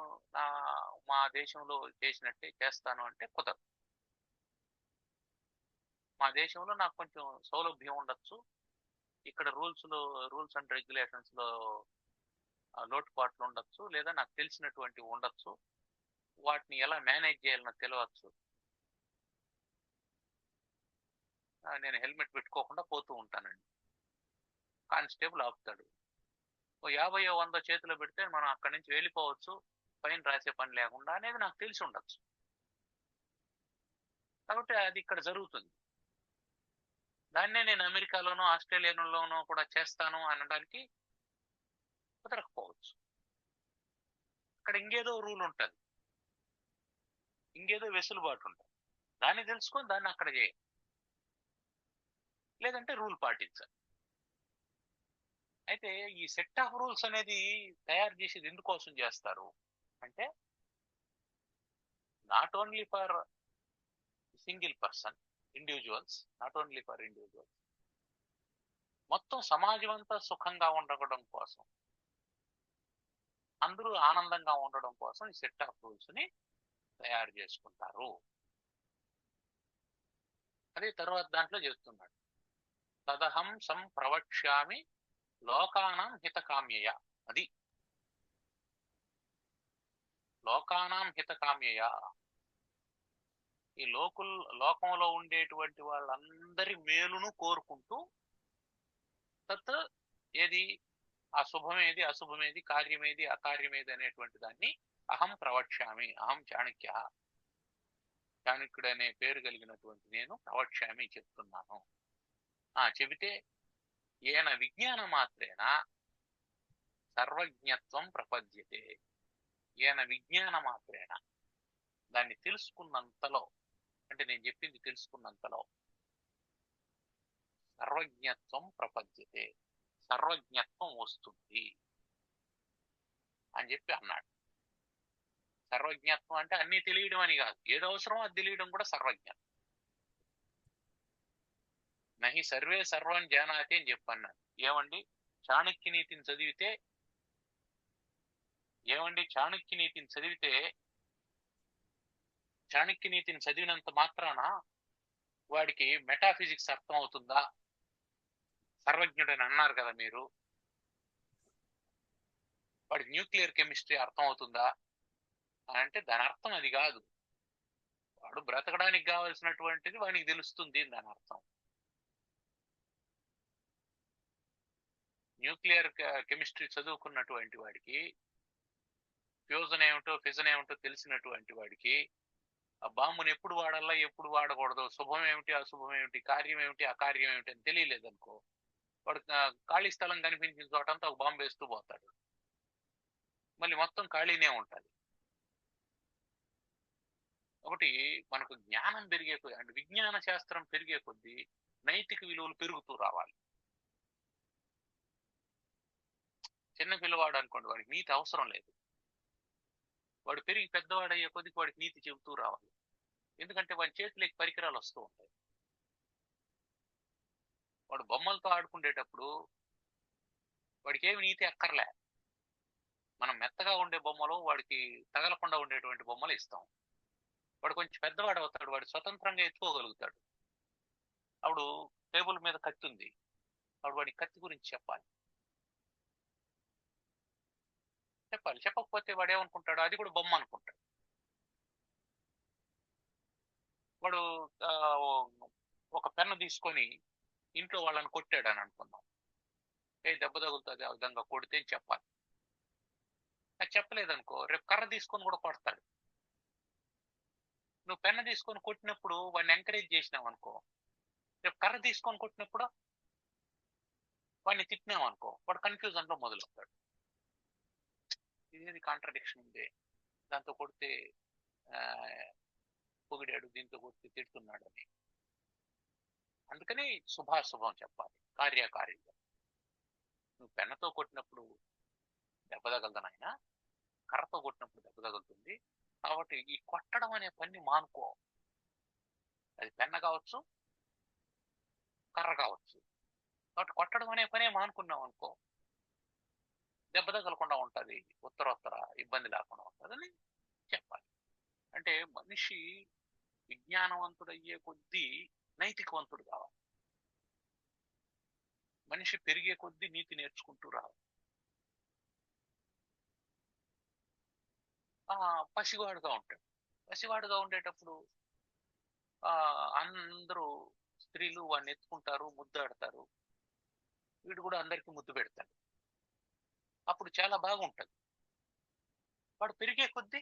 మా దేశంలో చేసినట్టే చేస్తాను అంటే కుదరదు. మా దేశంలో నాకు కొంచెం సౌలభ్యం ఉండొచ్చు, ఇక్కడ రూల్స్ అండ్ రెగ్యులేషన్స్ లో లోటుపాట్లు ఉండొచ్చు, లేదా నాకు తెలిసినటువంటివి ఉండొచ్చు, వాటిని ఎలా మేనేజ్ చేయాలనో తెలియచ్చు. నేను హెల్మెట్ పెట్టుకోకుండా పోతూ ఉంటానండి, కానిస్టేబుల్ ఆపుతాడు. ఓ 50 100 చేతిలో పెడితే మనం అక్కడి నుంచి వెళ్ళిపోవచ్చు, ఫైన్ రాసే పని లేకుండా అనేది నాకు తెలిసి ఉండొచ్చు. కాబట్టి అది ఇక్కడ జరుగుతుంది. దాన్నే నేను అమెరికాలోనో ఆస్ట్రేలియాలోనో కూడా చేస్తాను అనడానికి కుదరకపోవచ్చు. ఇక్కడ ఇంకేదో రూల్ ఉంటుంది, ఇంకేదో వెసులుబాటు ఉంటుంది, దాన్ని తెలుసుకొని దాన్ని అక్కడ చేయాలి, లేదంటే రూల్ పాటించాలి. అయితే ఈ సెట్ ఆఫ్ రూల్స్ అనేది తయారు చేసేది ఎందుకోసం చేస్తారు అంటే, not only for single person, individuals, not only for individuals, మొత్తం సమాజం అంతా సుఖంగా ఉండడం కోసం, అందరూ ఆనందంగా ఉండడం కోసం ఈ సెట్ ఆఫ్ రూల్స్ ని తయారు చేసుకుంటారు. అదే తర్వాత దాంట్లో చెప్తున్నాడు, తదహం సంప్రవక్ష్యామి లోకానాం హితకామ్యయ. అది లోకానాం హితకామ్యయ. ఈ లోకంలో ఉండేటువంటి వాళ్ళందరి మేలును కోరుకుంటూ, తత్ ఏది అశుభమేది అశుభమేది, కార్యమేది అకార్యమేది అనేటువంటి దాన్ని అహం ప్రవక్ష్యామి, అహం చాణక్య, చాణక్యుడు అనే పేరు కలిగినటువంటి నేను ప్రవక్ష్యామి చెప్తున్నాను. చెబితే ఏన విజ్ఞాన మాత్రేన సర్వజ్ఞత్వం ప్రపద్యతే. ఏన విజ్ఞాన మాత్రేన, దాన్ని తెలుసుకున్నంతలో, అంటే నేను చెప్పింది తెలుసుకున్నంతలో, సర్వజ్ఞత్వం ప్రపద్యతే, సర్వజ్ఞత్వం వస్తుంది అని చెప్పి అన్నాడు. సర్వజ్ఞత్వం అంటే అన్ని తెలియడం అని కాదు, ఏదో అవసరమో అది తెలియడం కూడా సర్వజ్ఞత్వం. నహి సర్వే సర్వం జానాతి అని చెప్పన్నాడు. ఏమండి చాణక్య నీతిని చదివితే చాణక్య నీతిని చదివినంత మాత్రాన వాడికి మెటాఫిజిక్స్ అర్థం అవుతుందా? సర్వజ్ఞుడని అన్నారు కదా మీరు, వాడికి న్యూక్లియర్ కెమిస్ట్రీ అర్థం అవుతుందా అని అంటే దాని అర్థం అది కాదు. వాడు బ్రతకడానికి కావలసినటువంటిది వానికి తెలుస్తుంది దాని అర్థం. న్యూక్లియర్ కెమిస్ట్రీ చదువుకున్నటువంటి వాడికి ఫ్యూజన్ ఏమిటో ఫిజన్ ఏమిటో తెలిసినటువంటి వాడికి ఆ బాంబుని ఎప్పుడు వాడాలా ఎప్పుడు వాడకూడదు, శుభం ఏమిటి అశుభం ఏమిటి, కార్యం ఏమిటి అకార్యం ఏమిటి అని తెలియలేదనుకో, వాడు ఖాళీ స్థలం కనిపించిన చోటంతా ఒక బాంబు వేస్తూ పోతాడు, మళ్ళీ మొత్తం ఖాళీనే ఉంటుంది. ఒకటి మనకు జ్ఞానం పెరిగే కొద్ది అంటే విజ్ఞాన శాస్త్రం పెరిగే కొద్దీ నైతిక విలువలు పెరుగుతూ రావాలి. చిన్న పిల్లవాడు అనుకోండి, వాడికి నీతి అవసరం లేదు. వాడు పెరిగి పెద్దవాడు అయ్యే కొద్దికి వాడికి నీతి చెబుతూ రావాలి. ఎందుకంటే వాడి చేతిలోకి పరికరాలు వస్తూ ఉంటాయి. వాడు బొమ్మలతో ఆడుకునేటప్పుడు వాడికి ఏమి నీతి అక్కర్లే. మనం మెత్తగా ఉండే బొమ్మలు వాడికి తగలకుండా ఉండేటువంటి బొమ్మలు ఇస్తాం. వాడు కొంచెం పెద్దవాడు అవుతాడు, వాడు స్వతంత్రంగా ఎత్తుకోగలుగుతాడు. అప్పుడు టేబుల్ మీద కత్తి ఉంది, అప్పుడు వాడికి కత్తి గురించి చెప్పాలి. చెప్పకపోతే వాడు ఏమనుకుంటాడు, అది కూడా బొమ్మ అనుకుంటాడు. వాడు ఒక పెన్ను తీసుకొని ఇంట్లో వాళ్ళని కొట్టాడు అని అనుకుందాం, దెబ్బ తగులుతుంది ఆ విధంగా కొడితే అని చెప్పాలి. అది చెప్పలేదనుకో రేపు కర్ర తీసుకొని కూడా కొడతాడు. నువ్వు పెన్ను తీసుకొని కొట్టినప్పుడు వాడిని ఎంకరేజ్ చేసినావు అనుకో, రేపు కర్ర తీసుకొని కొట్టినప్పుడు వాడిని తిట్టినావు అనుకో, వాడు కన్ఫ్యూజన్ లో మొదలవుతాడు. ఇదేది కాంట్రడిక్షన్ ఉంది, దాంతో కొడితే పొగిడాడు, దీంతో కొడితే తిడుతున్నాడు అని. అందుకని శుభాశుభం చెప్పాలి, కార్యకార్యం. నువ్వు పెన్నతో కొట్టినప్పుడు దెబ్బ తగలదు నాయన, కర్రతో కొట్టినప్పుడు దెబ్బ తగులుతుంది. కాబట్టి ఈ కొట్టడం అనే పని మానుకో. అది పెన్న కావచ్చు, కర్ర కావచ్చు. కాబట్టి కొట్టడం అనే పనే మానుకున్నాం అనుకో, దెబ్బ తగలకుండా ఉంటుంది, ఉత్తరోత్తర ఇబ్బంది లేకుండా ఉంటుందని చెప్పాలి. అంటే మనిషి విజ్ఞానవంతుడయ్యే కొద్దీ నైతికవంతుడు కావాలి. మనిషి పెరిగే కొద్దీ నీతి నేర్చుకుంటూ రావాలి. పసివాడుగా ఉంటాడు. పసివాడుగా ఉండేటప్పుడు అందరూ స్త్రీలు వాడిని ఎత్తుకుంటారు, ముద్దాడతారు, వీడు కూడా అందరికి ముద్దు పెడతాడు. అప్పుడు చాలా బాగుంటుంది. వాడు పెరిగే కొద్దీ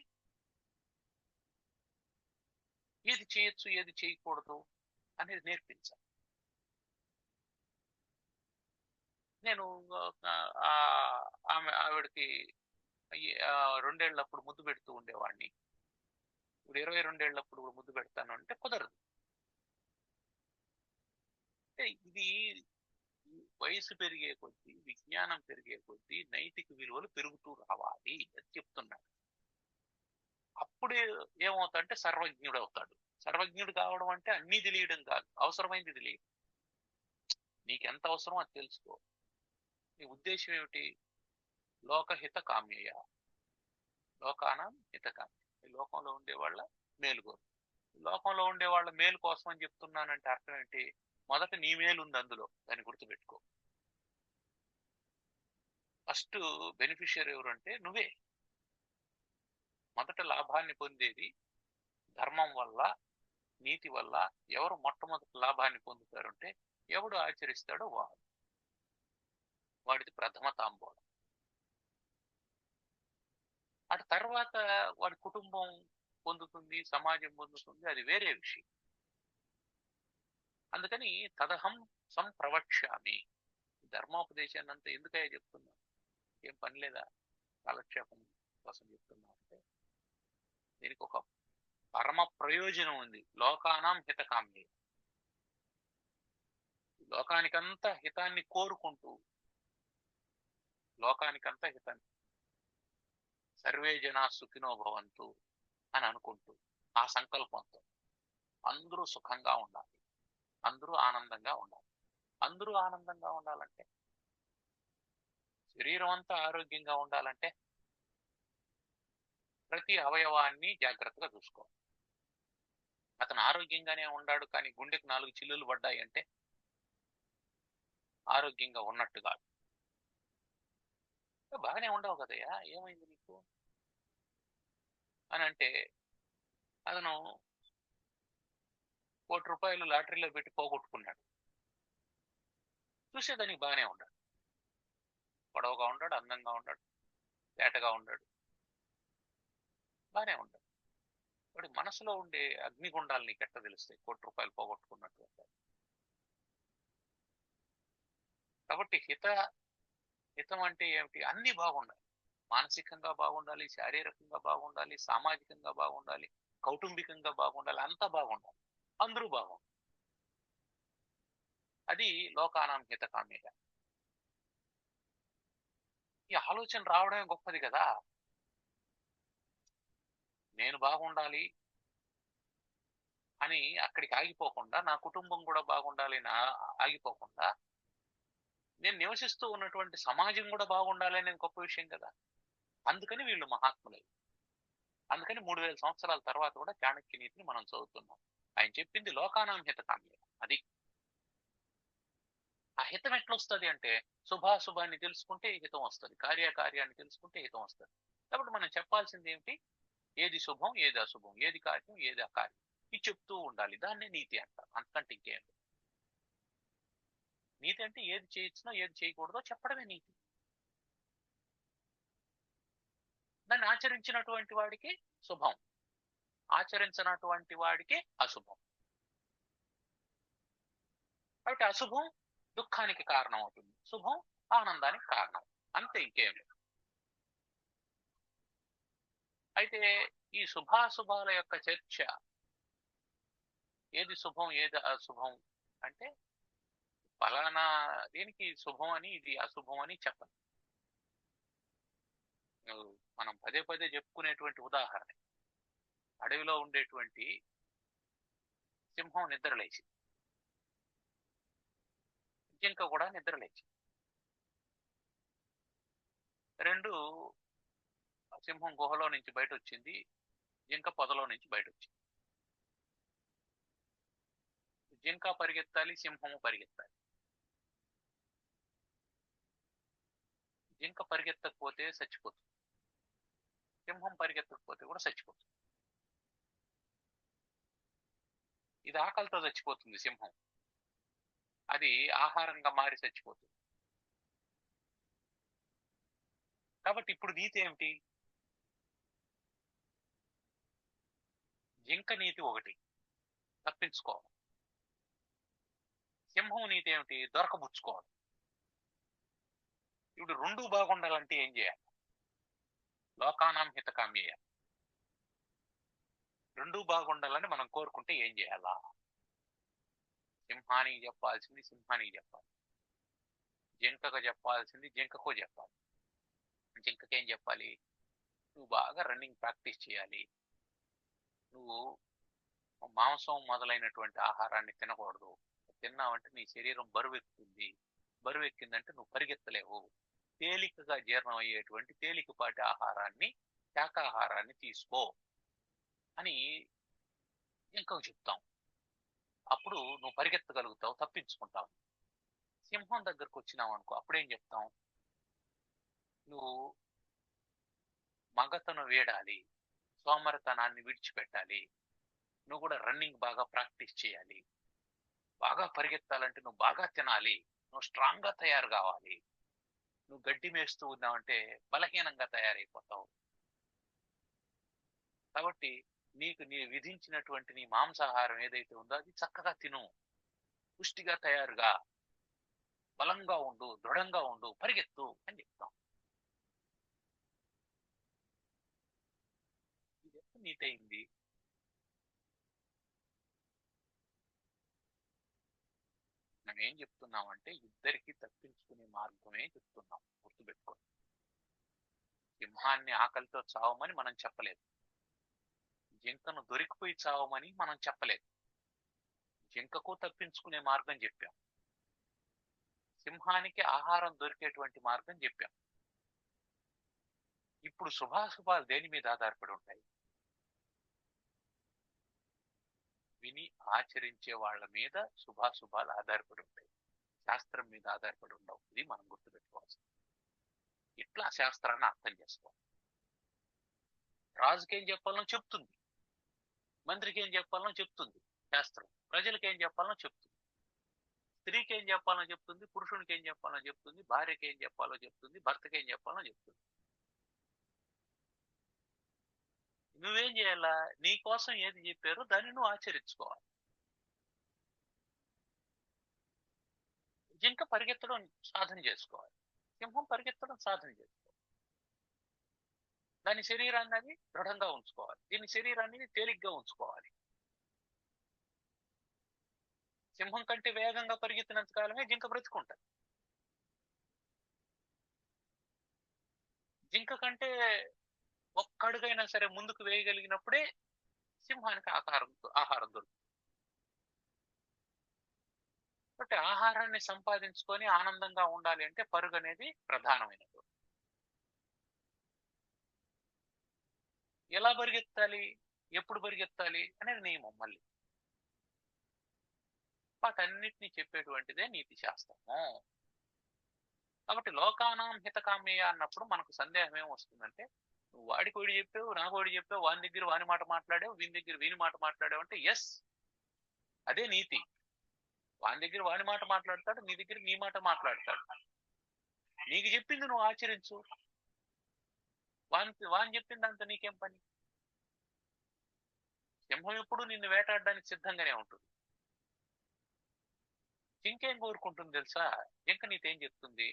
ఏది చేయొచ్చు ఏది చేయకూడదు అనేది నేర్పించాలి. నేను ఆవిడకి 2 ఏళ్ళప్పుడు ముద్దు పెడుతూ ఉండేవాడిని, ఇప్పుడు 22 ఏళ్ళప్పుడు ముద్దు పెడతాను అంటే కుదరదు. అంటే ఇది వయసు పెరిగే కొద్దీ విజ్ఞానం పెరిగే కొద్దీ నైతిక విలువలు పెరుగుతూ రావాలి అని చెప్తున్నాడు. అప్పుడే ఏమవుతాడంటే సర్వజ్ఞుడు అవుతాడు. సర్వజ్ఞుడు కావడం అంటే అన్నీ తెలియడం కాదు, అవసరమైంది తెలియదు. నీకెంత అవసరమో అది తెలుసుకో. నీ ఉద్దేశం ఏమిటి? లోకహిత కామ్యయ, లోకానం హితకామ్య. ఈ లోకంలో ఉండే వాళ్ళ మేలుగోరు. లోకంలో ఉండే వాళ్ళ మేలు కోసం అని చెప్తున్నానంటే అర్థం ఏంటి? మొదట నీ మేలు ఉంది అందులో, దాన్ని గుర్తుపెట్టుకో. ఫస్ట్ బెనిఫిషియర్ ఎవరంటే నువ్వే. మొదట లాభాన్ని పొందేది ధర్మం వల్ల, నీతి వల్ల. ఎవరు మొట్టమొదటి లాభాన్ని పొందుతారంటే ఎవడు ఆచరిస్తాడో వాడు, వాడిది ప్రథమ తాంబూలం. అటు తర్వాత వాడి కుటుంబం పొందుతుంది, సమాజం పొందుతుంది, అది వేరే విషయం. అందుకని తదహం సంప్రవక్ష్యామి. ధర్మోపదేశాన్ని అంతా ఎందుకయ్యా చెప్తున్నా? ఏం పని లేదా? కాలక్షేపం కోసం చెప్తున్నా అంటే దీనికి ఒక పరమ ప్రయోజనం ఉంది. లోకానాం హితకామ్యే. లోకానికంతా హితాన్ని కోరుకుంటూ, లోకానికంతా హితాన్ని, సర్వే జనా సుఖినో భవంతు అని అనుకుంటూ, ఆ సంకల్పంతో అందరూ సుఖంగా ఉండాలి, అందరూ ఆనందంగా ఉండాలి. అందరూ ఆనందంగా ఉండాలంటే, శరీరం అంతా ఆరోగ్యంగా ఉండాలంటే ప్రతి అవయవాన్ని జాగ్రత్తగా చూసుకోవాలి. అతను ఆరోగ్యంగానే ఉన్నాడు కానీ గుండెకు 4 చిల్లులు పడ్డాయి అంటే ఆరోగ్యంగా ఉన్నట్టు కాదు. బాగానే ఉండవు కదయ్యా, ఏమైంది నీకు అని అంటే, అతను ₹1,00,00,000 లాటరీలో పెట్టి పోగొట్టుకున్నాడు. చూసేదానికి బాగానే ఉన్నాడు, పొడవుగా ఉన్నాడు, అందంగా ఉన్నాడు, తేటగా ఉన్నాడు, బాగానే ఉంటాడు. వాడి మనసులో ఉండే అగ్నిగుండాలు నీకు ఎట్లా తెలుస్తాయి? ₹1,00,00,000 పోగొట్టుకున్నట్టు. కాబట్టి హితం అంటే ఏమిటి? అన్ని బాగుండాలి. మానసికంగా బాగుండాలి, శారీరకంగా బాగుండాలి, సామాజికంగా బాగుండాలి, కౌటుంబికంగా బాగుండాలి, అంతా బాగుండాలి, అందరూ బాగుండాలి. అది లోకానాం హితకామ్యత. ఈ ఆలోచన రావడమే గొప్పది కదా. నేను బాగుండాలి అని అక్కడికి ఆగిపోకుండా, నా కుటుంబం కూడా బాగుండాలి అని ఆగిపోకుండా, నేను నివసిస్తూ ఉన్నటువంటి సమాజం కూడా బాగుండాలి అనేది గొప్ప విషయం కదా. అందుకని వీళ్ళు మహాత్ములే. అందుకని 3000 సంవత్సరాల తర్వాత కూడా చాణక్య నీతిని మనం చదువుతున్నాం. ఆయన చెప్పింది లోకానాం హితకామ్యత. అది ఆ హితం ఎట్లొస్తుంది అంటే, శుభాశుభాన్ని తెలుసుకుంటే హితం వస్తుంది, కార్యాన్ని తెలుసుకుంటే హితం వస్తుంది. కాబట్టి మనం చెప్పాల్సింది ఏమిటి? ఏది శుభం, ఏది అశుభం, ఏది కార్యం, ఏది అకార్యం, ఇది చెప్తూ ఉండాలి. దాన్నే నీతి అంటారు. అంతకంటే ఇంకేం. నీతి అంటే ఏది చేయొచ్చునో ఏది చేయకూడదో చెప్పడమే నీతి. దాన్ని ఆచరించినటువంటి వాడికి శుభం, ఆచరించినటువంటి వాడికి అశుభం. కాబట్టి అశుభం దుఃఖానికి కారణం అవుతుంది, శుభం ఆనందానికి కారణం, అంతే, ఇంకేం లేదు. అయితే ఈ శుభాశుభాల యొక్క చర్చ, ఏది శుభం ఏది అశుభం అంటే, ఫలానా దీనికి శుభం అని ఇది అశుభం అని చెప్పను. మనం పదే పదే చెప్పుకునేటువంటి ఉదాహరణ, అడవిలో ఉండేటువంటి సింహం నిద్రలేచి, జింక కూడా నిద్రలేచి, రెండు సింహం గుహలో నుంచి బయట వచ్చింది, జింక పొదలో నుంచి బయట వచ్చింది. జింక పరిగెత్తాలి, సింహము పరిగెత్తాలి. జింక పరిగెత్తకపోతే చచ్చిపోతుంది, సింహం పరిగెత్తకపోతే కూడా చచ్చిపోతుంది. ఇది ఆకలితో చచ్చిపోతుంది సింహం, అది ఆహారంగా మారి చచ్చిపోతుంది. కాబట్టి ఇప్పుడు నీతి ఏమిటి? జింక నీతి ఒకటి, తప్పించుకోవాలి. సింహం నీతి ఏమిటి? దొరకబుచ్చుకోవాలి. ఇప్పుడు రెండూ బాగుండాలంటే ఏం చేయాలి? లోకానాం హితకామ్యయ. రెండూ బాగుండాలని మనం కోరుకుంటే ఏం చేయాలా? సింహానికి చెప్పాల్సింది సింహానికి చెప్పాలి, జింకకు చెప్పాల్సింది జింకకు చెప్పాలి. జింకకి ఏం చెప్పాలి? నువ్వు బాగా రన్నింగ్ ప్రాక్టీస్ చేయాలి, నువ్వు మాంసం మొదలైనటువంటి ఆహారాన్ని తినకూడదు, తిన్నావంటే నీ శరీరం బరువెక్కుతుంది, బరువెక్కిందంటే నువ్వు పరిగెత్తలేవు, తేలికగా జీర్ణం అయ్యేటువంటి తేలికపాటి ఆహారాన్ని, శాకాహారాన్ని తీసుకో అని ఇంకొక చెప్తాం. అప్పుడు నువ్వు పరిగెత్తగలుగుతావు, తప్పించుకుంటావు. సింహం దగ్గరకు వచ్చినావు అనుకో, అప్పుడేం చెప్తాం? నువ్వు మగతను వేడాలి, సోమరతనాన్ని విడిచిపెట్టాలి, నువ్వు కూడా రన్నింగ్ బాగా ప్రాక్టీస్ చేయాలి, బాగా పరిగెత్తాలంటే నువ్వు బాగా తినాలి, నువ్వు స్ట్రాంగ్ గా తయారు కావాలి. నువ్వు గడ్డి మేస్తూ ఉన్నావంటే బలహీనంగా తయారైపోతావు. కాబట్టి నీకు నీ విధించినటువంటి నీ మాంసాహారం ఏదైతే ఉందో అది చక్కగా తిను, పుష్టిగా తయారుగా, బలంగా ఉండు, దృఢంగా ఉండు, పరిగెత్తు అని చెప్తాం. ఇది ఎంత నీట్ అయింది. మనం ఏం చెప్తున్నామంటే ఇద్దరికి తప్పించుకునే మార్గమే చెప్తున్నాం, గుర్తుపెట్టుకోండి. సింహాన్ని ఆకలితో చావమని మనం చెప్పలేదు, జింకను దొరికిపోయి చావమని మనం చెప్పలేదు. జింకకు తప్పించుకునే మార్గం చెప్పాం, సింహానికి ఆహారం దొరికేటువంటి మార్గం చెప్పాం. ఇప్పుడు శుభాశుభాలు దేని మీద ఆధారపడి ఉంటాయి? విని ఆచరించే వాళ్ళ మీద శుభాశుభాలు ఆధారపడి ఉంటాయి, శాస్త్రం మీద ఆధారపడి ఉండవు. ఇది మనం గుర్తుపెట్టుకోవాల్సింది. ఇట్లా శాస్త్రాన్ని అర్థం చేసుకోవాలి. రాజుకి ఏం చెప్పాలనో చెప్తుంది, మంత్రికి ఏం చెప్పాలనో చెప్తుంది శాస్త్రం, ప్రజలకు ఏం చెప్పాలనో చెప్తుంది. స్త్రీకి ఏం చెప్పాలనో చెప్తుంది, పురుషునికి ఏం చెప్పాలనో చెప్తుంది, భార్యకి ఏం చెప్పాలో చెప్తుంది, భర్తకి ఏం చెప్పాలనో చెప్తుంది. నువ్వేం చేయాలా? నీ కోసం ఏది చెప్పారో దాన్ని నువ్వు ఆచరించుకోవాలి. జింక పరిగెత్తడం సాధన చేసుకోవాలి, సింహం పరిగెత్తడం సాధన చేసుకోవాలి. దాని శరీరాన్ని అది దృఢంగా ఉంచుకోవాలి, దీని శరీరాన్ని తేలిగ్గా ఉంచుకోవాలి. సింహం కంటే వేగంగా పరిగెత్తినంత కాలమే జింక బ్రతుకుంటుంది. జింక కంటే ఒక్క అడుగైనా సరే ముందుకు వేయగలిగినప్పుడే సింహానికి ఆహారం దొరుకుతుంది. కాబట్టి ఆహారాన్ని సంపాదించుకొని ఆనందంగా ఉండాలి అంటే పరుగు అనేది ప్రధానమైనది. ఎలా పరిగెత్తాలి, ఎప్పుడు పరిగెత్తాలి అనేది నియమం. మళ్ళీ వాటన్నిటినీ చెప్పేటువంటిదే నీతి శాస్త్రము. కాబట్టి లోకానాం హితకామ్య అన్నప్పుడు మనకు సందేహం ఏం వస్తుందంటే, నువ్వు వాడికి వాడి చెప్పావు, నాకు వాడి చెప్పావు, వాని దగ్గర వాని మాట మాట్లాడావు, వీని దగ్గర వీని మాట మాట్లాడావు అంటే ఎస్, అదే నీతి. వాని దగ్గర వాని మాట మాట్లాడతాడు, నీ దగ్గర నీ మాట మాట్లాడతాడు. నీకు చెప్పింది నువ్వు ఆచరించు, వాని చెప్పిందంత నీకేం పని? సింహం ఎప్పుడు నిన్ను వేటాడడానికి సిద్ధంగానే ఉంటుంది. జింకేం కోరుకుంటుంది తెలుసా? జింక నీతేం చెప్తుంది?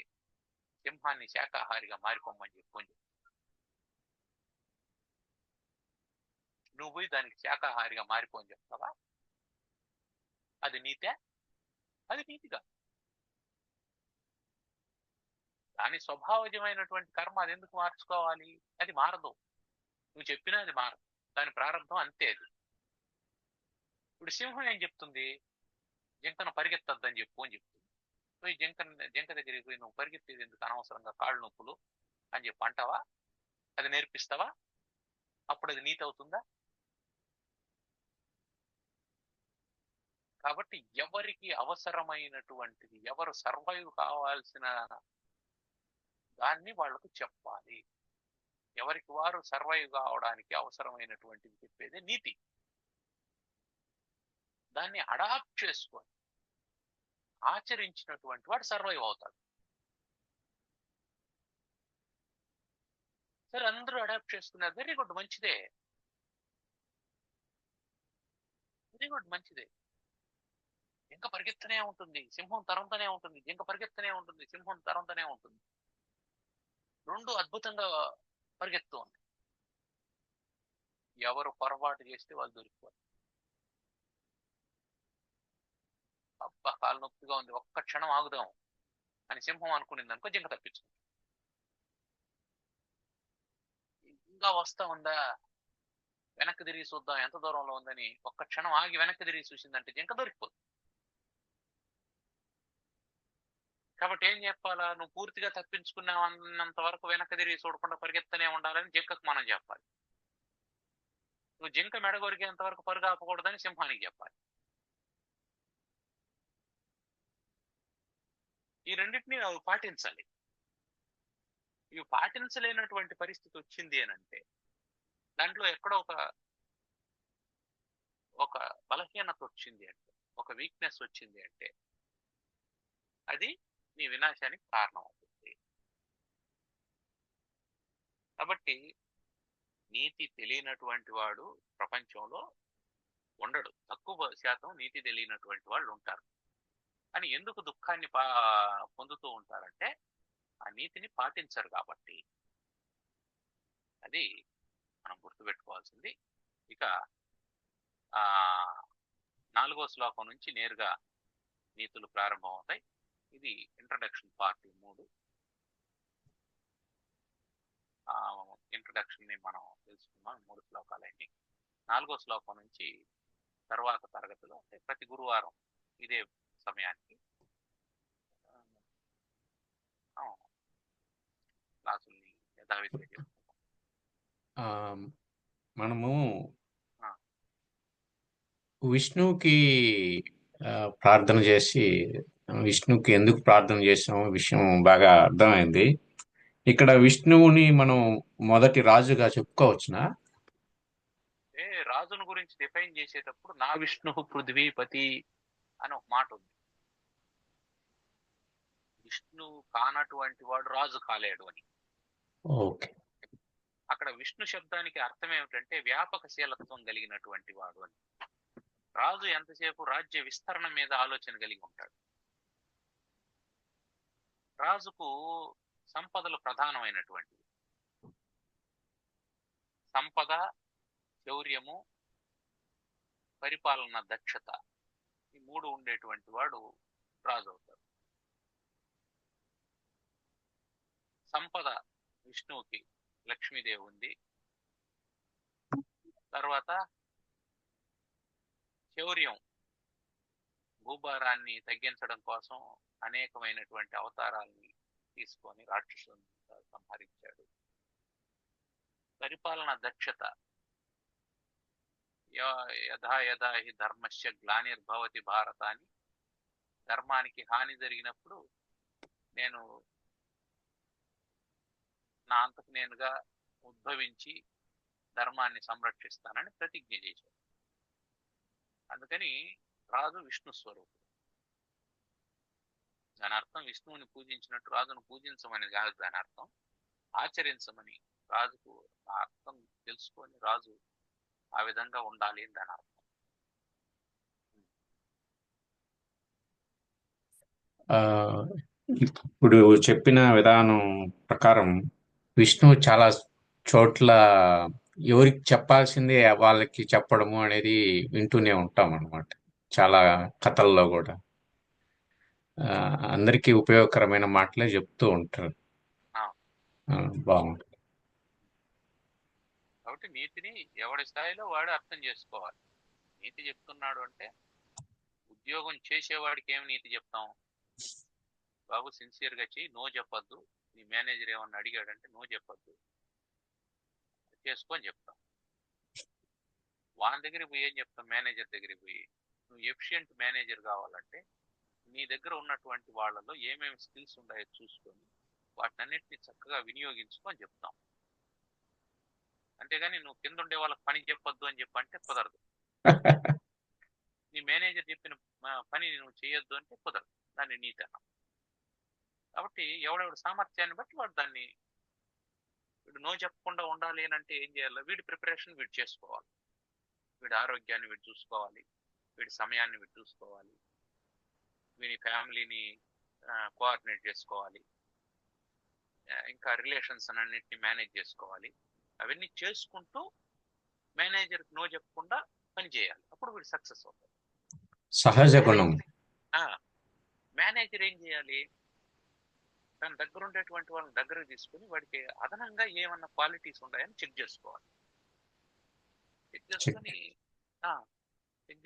సింహాన్ని శాకాహారిగా మారిపోమని చెప్పుకొని నువ్వు పోయి దానికి శాకాహారిగా మారిపోని చెప్తావా? అది నీతే? అది నీతిగా. దాని స్వభావజమైనటువంటి కర్మ అది ఎందుకు మార్చుకోవాలి? అది మారదు, నువ్వు చెప్పినా అది మారదు, దాని ప్రారంభం అంతే. అది ఇప్పుడు సింహం ఏం చెప్తుంది? జింకను పరిగెత్తద్దని చెప్పు అని చెప్తుంది. పోయి జింక దగ్గరికి పోయి నువ్వు పరిగెత్తేది ఎందుకు అనవసరంగా, కాళ్ళు నొప్పులు అని చెప్పి అంటావా? అది నేర్పిస్తావా? అప్పుడు అది నీతి అవుతుందా? కాబట్టి ఎవరికి అవసరమైనటువంటిది, ఎవరు సర్వైవ్ కావాల్సిన దాన్ని వాళ్లకు చెప్పాలి. ఎవరికి వారు సర్వైవ్ కావడానికి అవసరమైనటువంటిది చెప్పేదే నీతి. దాన్ని అడాప్ట్ చేసుకొని ఆచరించినటువంటి వాడు సర్వైవ్ అవుతాడు. సరే, అందరూ అడాప్ట్ చేసుకున్నారు, వెరీ గుడ్, మంచిదే, వెరీ గుడ్, మంచిదే. జింక పరిగెత్తనే ఉంటుంది, సింహం తరంతనే ఉంటుంది, జింక పరిగెత్తనే ఉంటుంది, సింహం తరంతనే ఉంటుంది. రెండు అద్భుతంగా పరిగెత్తు ఉంది. ఎవరు పొరపాటు చేస్తే వాళ్ళు దొరికిపోతారు. అబ్బా కాలు నొప్పిగా ఉంది, ఒక్క క్షణం ఆగుదాం అని సింహం అనుకునింది అనుకో, జింక తప్పించుకుంది. ఇంకా వస్తా ఉందా, వెనక్కి తిరిగి చూద్దాం ఎంత దూరంలో ఉందని ఒక్క క్షణం ఆగి వెనక్కి తిరిగి చూసిందంటే జింక దొరికిపోతుంది. కాబట్టి ఏం చెప్పాలా? నువ్వు పూర్తిగా తప్పించుకున్నావు అన్నంత వరకు వెనక్కి తిరిగి చూడకుండా పరిగెత్తనే ఉండాలని జింకకు మనం చెప్పాలి. నువ్వు జింక మెడగొరికేంత వరకు పరుగు ఆపకూడదని సింహానికి చెప్పాలి. ఈ రెండింటినీ అవి పాటించాలి. ఇవి పాటించలేనటువంటి పరిస్థితి వచ్చింది అని అంటే దాంట్లో ఎక్కడో ఒక బలహీనత వచ్చింది అంటే, ఒక వీక్నెస్ వచ్చింది అంటే అది నీ వినాశానికి కారణం అవుతుంది. కాబట్టి నీతి తెలియనటువంటి వాడు ప్రపంచంలో ఉండడు. తక్కువ శాతం నీతి తెలియనటువంటి వాళ్ళు ఉంటారు. అని ఎందుకు దుఃఖాన్ని పొందుతూ ఉంటారంటే ఆ నీతిని పాటించరు కాబట్టి. అది మనం గుర్తుపెట్టుకోవాల్సింది. ఇక 4వ శ్లోకం నుంచి నేరుగా నీతులు ప్రారంభం అవుతాయి. ఇది ఇంట్రడక్షన్ పార్ట్ 3. ఆ ఇంట్రడక్షన్ ని మనం తెలుసుకున్నాం 3 శ్లోకాలన్నీ. 4వ శ్లోకం నుంచి తర్వాత తరగతిలో అంటే ప్రతి గురువారం ఇదే సమయానికి క్లాసుల్ని యథావిధిగా చెప్పుకుంటాం. ఆ, మనము ఆ, విష్ణువుకి ప్రార్థన చేసి విష్ణువుకి ఎందుకు ప్రార్థన చేసామో విషయం బాగా అర్థమైంది. ఇక్కడ విష్ణువుని మనం మొదటి రాజుగా చెప్పుకోవచ్చునా? అంటే రాజును గురించి డిఫైన్ చేసేటప్పుడు నా విష్ణు పృథ్వీపతి అని ఒక మాట ఉంది. విష్ణు కానటువంటి వాడు రాజు కాలేడు అని. ఓకే. అక్కడ విష్ణు శబ్దానికి అర్థం ఏమిటంటే వ్యాపకశీలత్వం కలిగినటువంటి వాడు అని. రాజు ఎంతసేపు రాజ్య విస్తరణ మీద ఆలోచన కలిగి ఉంటాడు. రాజుకు సంపదలు ప్రధానమైనటువంటివి. సంపద, శౌర్యము, పరిపాలన దక్షత, ఈ 3 ఉండేటువంటి వాడు రాజు అవుతాడు. సంపద విష్ణువుకి లక్ష్మీదేవి ఉంది. తర్వాత శౌర్యం, భూభారాన్ని తగ్గించడం కోసం అనేకమైనటువంటి అవతారాలని తీసుకొని రాక్షసులను సంహరించాడు. పరిపాలన దక్షత, యథా యథా హి ధర్మస్య గ్లానిర్భవతి భారత అని, ధర్మానికి హాని జరిగినప్పుడు నేను నా అంతకు నేనుగా ఉద్భవించి ధర్మాన్ని సంరక్షిస్తానని ప్రతిజ్ఞ చేశాడు. అందుకని రాజు విష్ణు స్వరూపుడు. దాని అర్థం విష్ణువుని పూజించినట్టు రాజును పూజించమని కాదు, దాని అర్థం ఆచరించమని. రాజుకు ఆ అర్థం తెలుసుకొని రాజు ఆ విధంగా ఉండాలి అని దాని అర్థం. ఆ, ఇప్పుడు చెప్పిన విధానం ప్రకారం విష్ణువు చాలా చోట్ల ఎవరికి చెప్పాల్సిందే వాళ్ళకి చెప్పడము అనేది వింటూనే ఉంటాం అన్నమాట. చాలా కథల్లో కూడా ఆ, అందరికీ ఉపయోగకరమైన మాటలే చెప్తూ ఉంటారు. ఆ, ఆ, బాగుంది. కాబట్టి నీతిని ఎవడి స్థాయిలో వాడు అర్థం చేసుకోవాలి. నీతి చెప్తున్నాడు అంటే ఉద్యోగం చేసేవాడికి ఏం నీతి చెప్తాం? బాబు సిన్సియర్గా చెయ్యి, నో చెప్పొద్దు. నీ మేనేజర్ ఏమన్నా అడిగాడంటే నో చెప్పొద్దు, చేసుకొని చెప్తాం. వాని దగ్గరికి పోయి ఏం చెప్తాం? మేనేజర్ దగ్గరికి పోయి నువ్వు ఎఫిషియెంట్ మేనేజర్ కావాలంటే నీ దగ్గర ఉన్నటువంటి వాళ్ళలో ఏమేమి స్కిల్స్ ఉన్నాయో చూసుకొని వాటినన్నిటిని చక్కగా వినియోగించుకొని చెప్తాం. అంతేగాని నువ్వు కింద ఉండే వాళ్ళకి పని చెప్పొద్దు అని చెప్పంటే కుదరదు. నీ మేనేజర్ చెప్పిన పని నువ్వు చేయొద్దు అంటే కుదరదు. దాన్ని నీతి అన్నాం. కాబట్టి ఎవడెవడి సామర్థ్యాన్ని బట్టి వాడు దాన్ని, వీడు నో చెప్పకుండా ఉండాలి అని అంటే ఏం చేయాలి? వీడి ప్రిపరేషన్ వీడు చేసుకోవాలి. వీడి ఆరోగ్యాన్ని వీడు చూసుకోవాలి, వీడి సమయాన్ని వీడు చూసుకోవాలి, వీడి ఫ్యామిలీని కోఆర్డినేట్ చేసుకోవాలి, ఇంకా రిలేషన్స్ అన్నింటినీ మేనేజ్ చేసుకోవాలి. అవన్నీ చేసుకుంటూ మేనేజర్కి నో చెప్పకుండా పని చేయాలి. అప్పుడు వీడు సక్సెస్ అవుతాడు. సహజ గుణం. మేనేజర్ ఏం చేయాలి? తన దగ్గర ఉండేటువంటి వాళ్ళని దగ్గరకు తీసుకుని వాడికి అదనంగా ఏమన్నా క్వాలిటీస్ ఉన్నాయని చెక్ చేసుకోవాలి. చెక్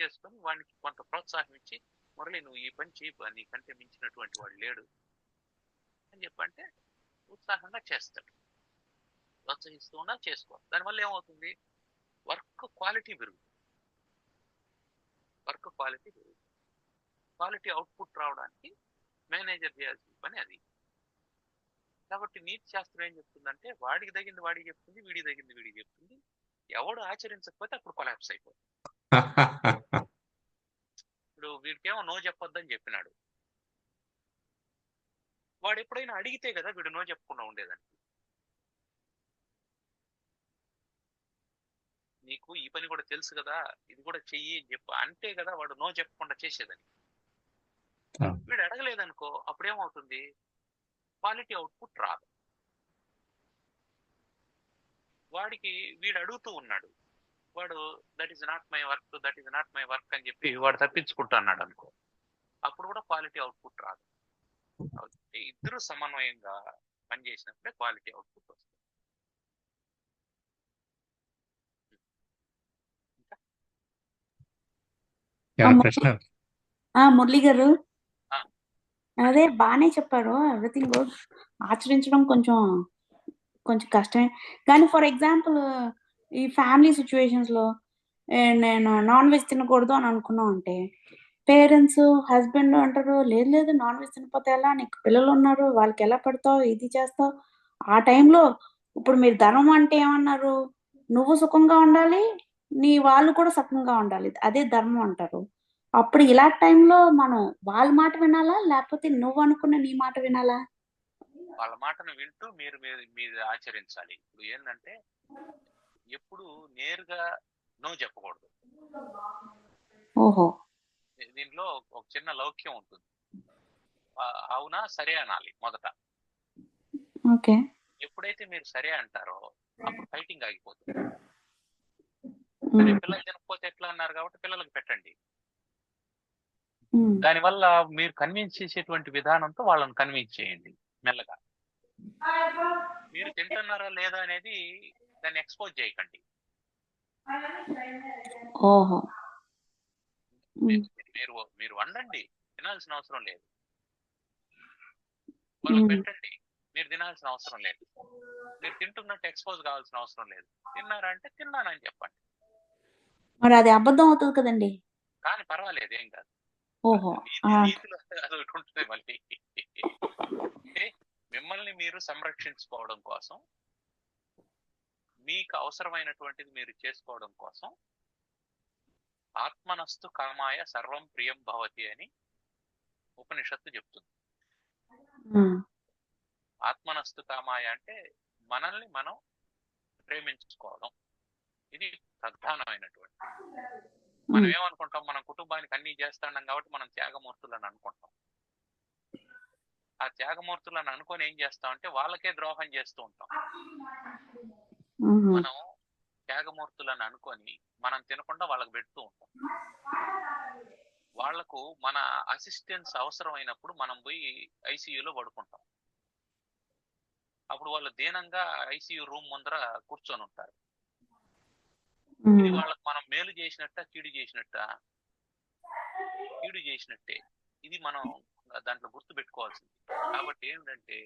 చేసుకొని వాడికి కొంత ప్రోత్సాహం ఇచ్చి, మురళి నువ్వు ఈ పని చేయి, నీకంటే మించినటువంటి వాడు లేడు అని చెప్పంటే ఉత్సాహంగా చేస్తాడు. ప్రోత్సహిస్తూ ఉండాలి, చేసుకోవాలి. దానివల్ల ఏమవుతుంది? వర్క్ క్వాలిటీ పెరుగుతుంది. క్వాలిటీ అవుట్పుట్ రావడానికి మేనేజర్ చేయాల్సిన పని అది. కాబట్టి నీతి శాస్త్రం ఏం చెప్తుందంటే వాడికి తగింది వాడికి చెప్తుంది, వీడికి తగింది వీడికి చెప్తుంది. ఎవడు ఆచరించకపోతే అప్పుడు కొలాప్స్ అయిపోతుంది. ఇప్పుడు వీడికేమో నో చెప్పొద్దని చెప్పినాడు, వాడు ఎప్పుడైనా అడిగితే కదా వీడు నో చెప్పకుండా ఉండేదాన్ని. నీకు ఈ పని కూడా తెలుసు కదా, ఇది కూడా చెయ్యి అని చెప్పు అంటే కదా వాడు నో చెప్పకుండా చేసేదని. వీడు అడగలేదనుకో, అప్పుడేమవుతుంది? క్వాలిటీ అవుట్పుట్ రాదు. వాడికి వీడు అడుగుతూ ఉన్నాడు, వాడు that is not my work అని చెప్పి వాడు తప్పించుకుంటున్నాడు అనుకో, అప్పుడు కూడా క్వాలిటీ అవుట్పుట్ రాదు. ఇద్దరు సమన్వయంగా పనిచేసినప్పుడే క్వాలిటీ అవుట్పుట్ వస్తుంది. ప్రశ్న? మురళి గారు, ఆ. అదే బాగానే చెప్పారు, ఎవ్రీథింగ్ గుడ్. ఆచరించడం కొంచెం కష్టమే. కానీ ఫర్ ఎగ్జాంపుల్ ఈ ఫ్యామిలీ సిచ్యువేషన్స్ లో నేను నాన్ వెజ్ తినకూడదు అని అనుకున్నాం అంటే పేరెంట్స్ హస్బెండ్ అంటారు, లేదు లేదు నాన్ వెజ్ తినకపోతే ఎలా, నీకు పిల్లలు ఉన్నారు, వాళ్ళకి ఎలా పెడతావు, ఇది చేస్తావు. ఆ టైంలో ఇప్పుడు మీరు ధర్మం అంటే ఏమన్నారు, నువ్వు సుఖంగా ఉండాలి, నీ వాళ్ళు కూడా సుఖంగా ఉండాలి, అదే ధర్మం అంటారు. అప్పుడు ఇలా టైంలో మనం వాళ్ళ మాట వినాలా, లేకపోతే నువ్వు అనుకున్న నీ మాట వినాలా? వాళ్ళ మాటను వింటూ మీరు మీరు ఆచరించాలి. ఇప్పుడు ఏంటంటే ఎప్పుడు నేరుగా నో చెప్పకూడదు. ఓహో. దీంట్లో ఒక చిన్న లౌక్యం ఉంటుంది. అవునా సరే అనాలి మొదట. ఓకే. ఎప్పుడైతే మీరు సరే అంటారో అప్పుడు ఫైటింగ్ ఆగిపోతుంది. సరే పిల్లలు తినకపోతే ఎట్లా అన్నారు కాబట్టి పిల్లలకు పెట్టండి. దానివల్ల మీరు కన్విన్స్ చేసేటువంటి విధానంతో వాళ్ళని కన్విన్స్ చేయండి మెల్లగా. మీరు తింటున్నారా లేదా అనేది దాన్ని ఎక్స్పోజ్ చేయకండి. ఓహో. మీరు వండండి, తినాల్సిన అవసరం లేదు. వాళ్ళకి పెట్టండి, మీరు తినాల్సిన అవసరం లేదు. మీరు తింటున్నట్టు ఎక్స్పోజ్ కావాల్సిన అవసరం లేదు. తిన్నారంటే తిన్నానని చెప్పండి. మరి అది అబద్ధం అవుతుంది కదండి. కానీ పర్వాలేదు, ఏం కాదు. ఓహో. నీతిలో అది ఒకటి ఉంటుంది మళ్ళీ. మిమ్మల్ని మీరు సంరక్షించుకోవడం కోసం, మీకు అవసరమైనటువంటిది మీరు చేసుకోవడం కోసం ఆత్మనస్తు కామాయ సర్వం ప్రియం భవతి అని ఉపనిషత్తు చెప్తుంది. ఆత్మనస్తు కామాయ అంటే మనల్ని మనం ప్రేమించుకోవడం. ఇది ప్రధానమైనటువంటి. మనం ఏమనుకుంటాం, మనం కుటుంబానికి అన్ని చేస్తున్నాం కాబట్టి మనం త్యాగమూర్తులని అనుకుంటాం. ఆ త్యాగమూర్తులను అనుకొని ఏం చేస్తామంటే వాళ్ళకే ద్రోహం చేస్తూ ఉంటాం. మనం త్యాగమూర్తులను అనుకొని మనం తినకుండా వాళ్ళకి పెడుతూ ఉంటాం. వాళ్లకు మన అసిస్టెన్స్ అవసరమైనప్పుడు మనం పోయి ఐసీయూలో పడుకుంటాం. అప్పుడు వాళ్ళు దీనంగా ఐసీయూ రూమ్ ముందర కూర్చొని ఉంటారు. ఇది వాళ్ళకు మనం మేలు చేసినట్ట కీడు చేసినట్ట? కీడు చేసినట్టే. ఇది మనం దాంట్లో గుర్తు పెట్టుకోవాల్సింది. కాబట్టి ఏంటంటే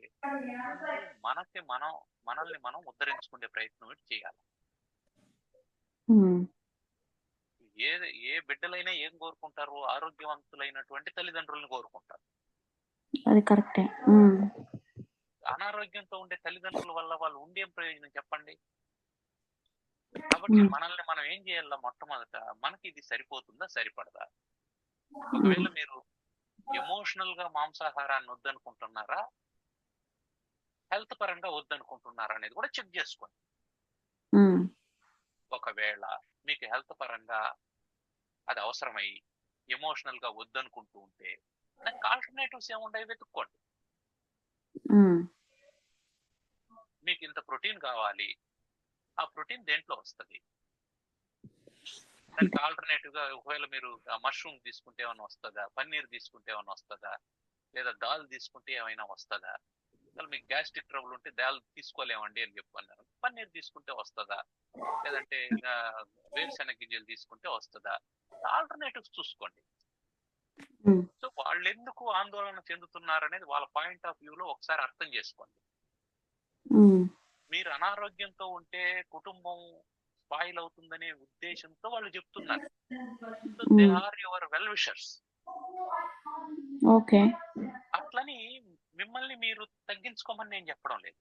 మనల్ని మనం ఉద్ధరించుకునే ప్రయత్నం చేయాలి. ఏ బిడ్డలైనా ఏం కోరుకుంటారు? ఆరోగ్యవంతులైనటువంటి తల్లిదండ్రులను కోరుకుంటారు. అది కరెక్టే. అనారోగ్యంతో ఉండే తల్లిదండ్రుల వల్ల వాళ్ళు ఉండేం ప్రయోజనం చెప్పండి? కాబట్టి మనల్ని మనం ఏం చేయాల, మొట్టమొదట మనకి ఇది సరిపోతుందా సరిపడదా? ఒకవేళ మీరు ఎమోషనల్ గా మాంసాహారాన్ని వద్దనుకుంటున్నారా, హెల్త్ పరంగా వద్దనుకుంటున్నారా అనేది కూడా చెక్ చేసుకోండి. ఒకవేళ మీకు హెల్త్ పరంగా అది అవసరమై ఎమోషనల్ గా వద్దనుకుంటూ ఉంటే దానికి ఆల్టర్నేటివ్స్ ఏముంటాయి వెతుక్కోండి. మీకు ఇంత ప్రోటీన్ కావాలి, ఆ ప్రోటీన్ దేంట్లో వస్తుంది? దానికి ఆల్టర్నేటివ్ గా ఒకవేళ మీరు మష్రూమ్ తీసుకుంటే ఏమైనా వస్తుందా, పన్నీర్ తీసుకుంటే ఏమైనా వస్తుందా, లేదా దాల్ తీసుకుంటే ఏమైనా వస్తుందా? అసలు మీకు గ్యాస్ట్రిక్ ట్రబుల్ ఉంటే దాల్ తీసుకోలేమండి అని చెప్పన్నారు, పన్నీర్ తీసుకుంటే వస్తుందా, లేదంటే వేరుశెనగ గింజలు తీసుకుంటే వస్తుందా? ఆల్టర్నేటివ్స్ చూసుకోండి. సో వాళ్ళు ఎందుకు ఆందోళన చెందుతున్నారనేది వాళ్ళ పాయింట్ ఆఫ్ వ్యూలో ఒకసారి అర్థం చేసుకోండి. మీరు అనారోగ్యంతో ఉంటే కుటుంబం స్పాయిల్ అవుతుందనే ఉద్దేశంతో వాళ్ళు చెప్తున్నారు. So they are your well wishers. Okay. అట్లని మిమ్మల్ని మీరు తగ్గించుకోమని నేను చెప్పడం లేదు.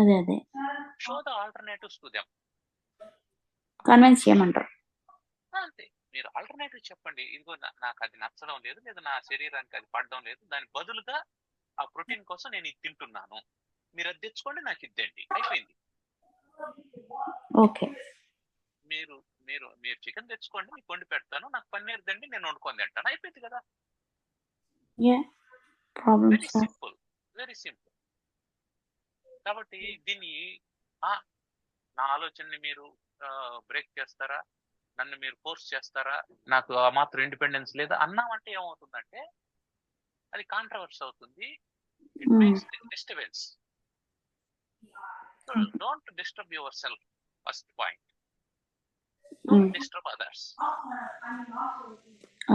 అదే show the alternatives to them. Convince చేయమంటారు. అంతే. మీరు ఆల్టర్నేటివ్ చెప్పండి. ఇదిగో నాకు అది నచ్చడం లేదు, లేదా నా శరీరానికి అది పడడం లేదు, దాని బదులుగా ఆ ప్రోటీన్ కోసం నేను ఇది తింటున్నాను, మీరు అది తెచ్చుకోండి, నాకు ఇద్దండి, అయిపోయింది. ఓకే. మీరు మీరు మీరు చికెన్ తెచ్చుకోండి, మీకు వండి పెడతాను, నాకు పన్నీర్ దండి, నేను వండుకొని తింటాను, అయిపోయింది కదా. Very simple, very simple. కాబట్టి దీన్ని నా ఆలోచనని మీరు బ్రేక్ చేస్తారా? నన్ను మీరు ఫోర్స్ చేస్తారా, నాకు ఆ మాత్రం ఇండిపెండెన్స్ లేదా అన్నామంటే ఏమవుతుందంటే అది కాంట్రవర్సీ అవుతుంది. It makes disturbance. Don't disturb yourself. First point, don't disturb others.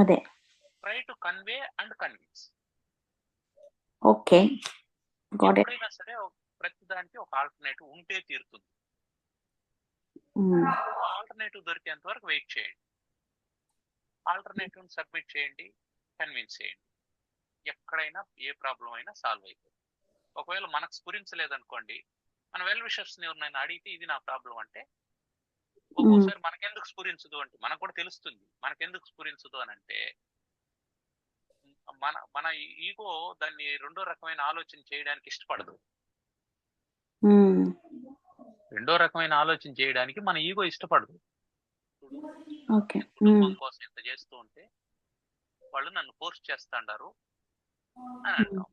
అదే. Try to convey and convince. Okay, got it. ఎప్పుడైనా సరే ప్రతిదానికి ఒక ఆల్టర్నేటివ్ ఉంటే తీరుతుంది. ఆల్టర్నేటివ్ దొరికేంత వరకు వెయిట్ చేయండి. ఆల్టర్నేటివ్ సబ్మిట్ చేయండి, కన్విన్స్ చేయండి. ఎక్కడైనా ఏ ప్రాబ్లం అయినా సాల్వ్ అయిపోతుంది. ఒకవేళ మనకు స్ఫురించలేదనుకోండి, మన వెల్ విషర్స్ ఎవరినైనా అడిగితే ఇది నా ప్రాబ్లం అంటే, ఒక్కోసారి మనకెందుకు స్ఫురించదు అంటే మనకు కూడా తెలుస్తుంది. మనకెందుకు స్ఫురించదు అని అంటే మన మన ఈగో దాన్ని రెండో రకమైన ఆలోచన చేయడానికి ఇష్టపడదు. రెండో రకమైన ఆలోచన చేయడానికి మన ఈగో ఇష్టపడదు. కుటుంబం కోసం ఇంత చేస్తూ ఉంటే వాళ్ళు నన్ను ఫోర్స్ చేస్తాండారు అని అంటాం.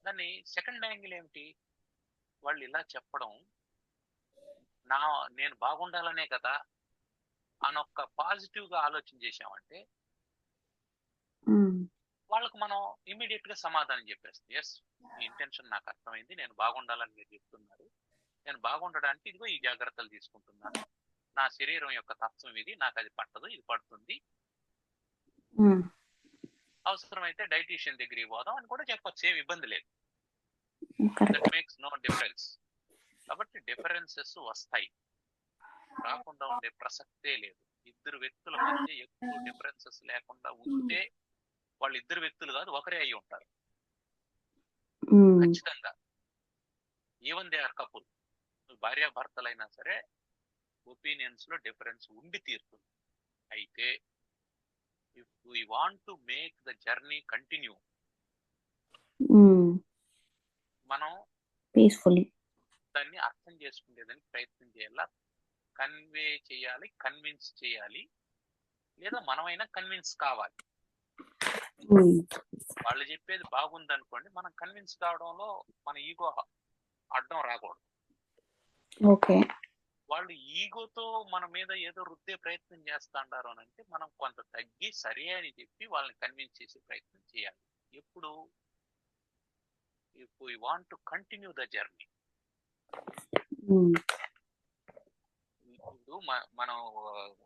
దాన్ని సెకండ్ యాంగిల్ ఏమిటి, వాళ్ళు ఇలా చెప్పడం నేను బాగుండాలనే కదా అని ఒక పాజిటివ్ గా ఆలోచన చేశామంటే వాళ్ళకు మనం ఇమీడియట్ గా సమాధానం చెప్పేస్తాం. ఎస్, మీ ఇంటెన్షన్ నాకు అర్థమైంది, నేను బాగుండాలని మీరు చెప్తున్నారు, నేను బాగుండడానికి ఇదిగో ఈ జాగ్రత్తలు తీసుకుంటున్నాను, నా శరీరం యొక్క తత్వం ఇది, నాకు అది పట్టదు, ఇది పడుతుంది, అవసరమైతే డైటీషియన్ దగ్గరికి పోదాం అని కూడా చెప్పచ్చు, ఏమి ఇబ్బంది లేదు. That makes no difference. కాబట్టి డిఫరెన్సెస్ వస్తాయి, రాకుండా ఉండే ప్రసక్తే లేదు. ఇద్దరు వ్యక్తుల మధ్య ఎక్కువ డిఫరెన్సెస్ లేకుండా ఉంటే వాళ్ళు ఇద్దరు వ్యక్తులు కాదు, ఒకరే అయి ఉంటారు ఖచ్చితంగా. ఈవెన్ దే ఆర్ కపుల్, భార్యాభర్తలైనా సరే ఒపీనియన్స్ లో డిఫరెన్స్ ఉండి తీరుతుంది. అయితే if we want to make the journey continue, మనం పీస్ఫుల్లీ దాన్ని అర్థం చేసుకునేదానికి ప్రయత్నం చేయాలా, కన్వే చేయాలి, కన్విన్స్ చేయాలి, లేదా మనమైనా కన్విన్స్ కావాలి. వాళ్ళు చెప్పేది బాగుంది అనుకోండి, మనం కన్విన్స్ కావడంలో మన ఈగో అడ్డం రాకూడదు. ఓకే, వాళ్ళు ఈగోతో మన మీద ఏదో రుద్దే ప్రయత్నం చేస్తాండారు అని అంటే మనం కొంత తగ్గి సరే అని చెప్పి వాళ్ళని కన్విన్స్ చేసే ప్రయత్నం చేయాలి. ఎప్పుడు if we want to continue the journey. ఇప్పుడు మనం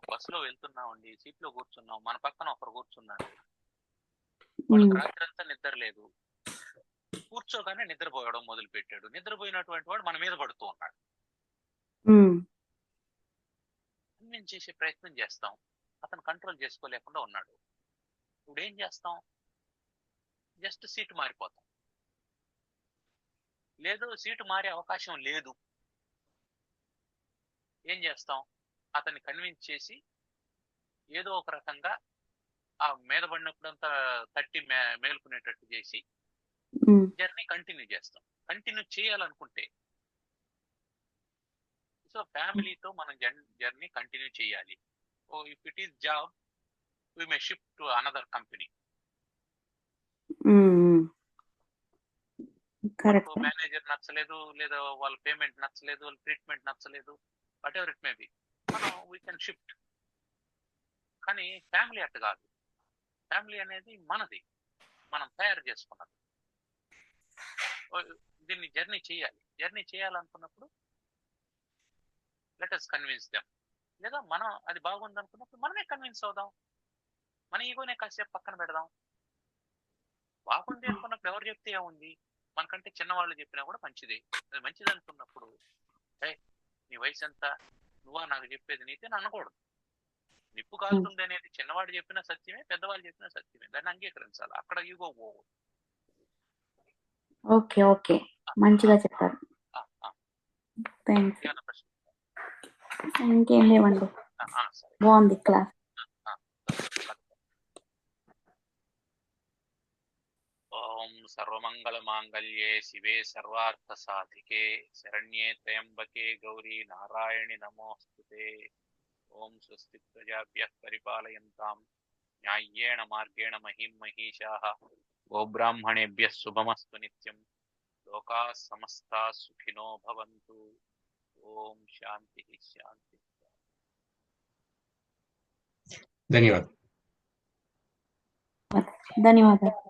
బస్సులో వెళ్తున్నామండి, సీట్ లో కూర్చున్నాం, మన పక్కన ఒకరు కూర్చున్నాడు, వాళ్ళకి రాత్రి అంతా నిద్ర లేదు, కూర్చోగానే నిద్రపోయడం మొదలు పెట్టాడు. నిద్రపోయినటువంటి వాడు మన మీద పడుతూ ఉన్నాడు. కన్విన్స్ చేసే ప్రయత్నం చేస్తాం, అతను కంట్రోల్ చేసుకోలేకుండా ఉన్నాడు. ఇప్పుడు ఏం చేస్తాం, జస్ట్ సీటు మారిపోతాం. లేదు, సీటు మారే అవకాశం లేదు, ఏం చేస్తాం, అతన్ని కన్విన్స్ చేసి ఏదో ఒక రకంగా ఆ మీద పడినప్పుడంతా తట్టి మేలుకునేటట్టు చేసి జర్నీ కంటిన్యూ చేస్తాం. కంటిన్యూ చేయాలనుకుంటే, సో ఫ్యామిలీతో మనం జర్నీ కంటిన్యూ చేయాలి. If it is job, we may shift to another company. Manager నచ్చలేదు, లేదా వాళ్ళ పేమెంట్ నచ్చలేదు, వాళ్ళ ట్రీట్మెంట్ నచ్చలేదు, whatever it may be, మనం వీ కెన్ షిఫ్ట్. కానీ ఫ్యామిలీ అట్ట కాదు. ఫ్యామిలీ అనేది మనది, మనం తయారు చేసుకున్నది. దీన్ని జర్నీ చేయాలి. జర్నీ చేయాలనుకున్నప్పుడు లెట్ us కన్విన్స్ దెమ్, లేదా మనం అది బాగుంది అనుకున్నప్పుడు మనమే కన్విన్స్ అవుదాం, మన ఈగోనే కాసేపు పక్కన పెడదాం. బాగుంది అనుకున్నప్పుడు ఎవరు చెప్తే ఏముంది, మనకంటే చిన్నవాళ్ళు చెప్పినా కూడా మంచిదే. అది మంచిది అనుకున్నప్పుడు నీ వయసు ఎంత, నువ్వా నాకు చెప్పేది నీతే అనకూడదు. నిప్పు కాలుతుంది అనేది చిన్నవాడు చెప్పిన సత్యమే, పెద్దవాళ్ళు చెప్పిన సత్యమే, దాన్ని అంగీకరించాలి. అక్కడ ఈగో పోవు. ఓకే, ఓకే, మంచిగా చెప్పారు. ఇంకేం లేవండి, బాగుంది క్లాస్. ఓం సర్వమంగళ మాంగళ్యే శివే సర్వార్థ సాధికే శరణ్యే త్రయంబకే గౌరీ నారాయణి నమోస్తుతే. ఓం స్వస్తి ప్రజాభ్యః పరిపాలయంతాం న్యాయ్యేన మార్గేణ మహిం మహిషాః. గోబ్రాహ్మణేభ్యః శుభమస్తు నిత్యం. లోకాః సమస్తాః సుఖినో భవంతు. ఓం శాంతి శాంతి. ధన్యవాదాలు. ధన్యవాదాలు.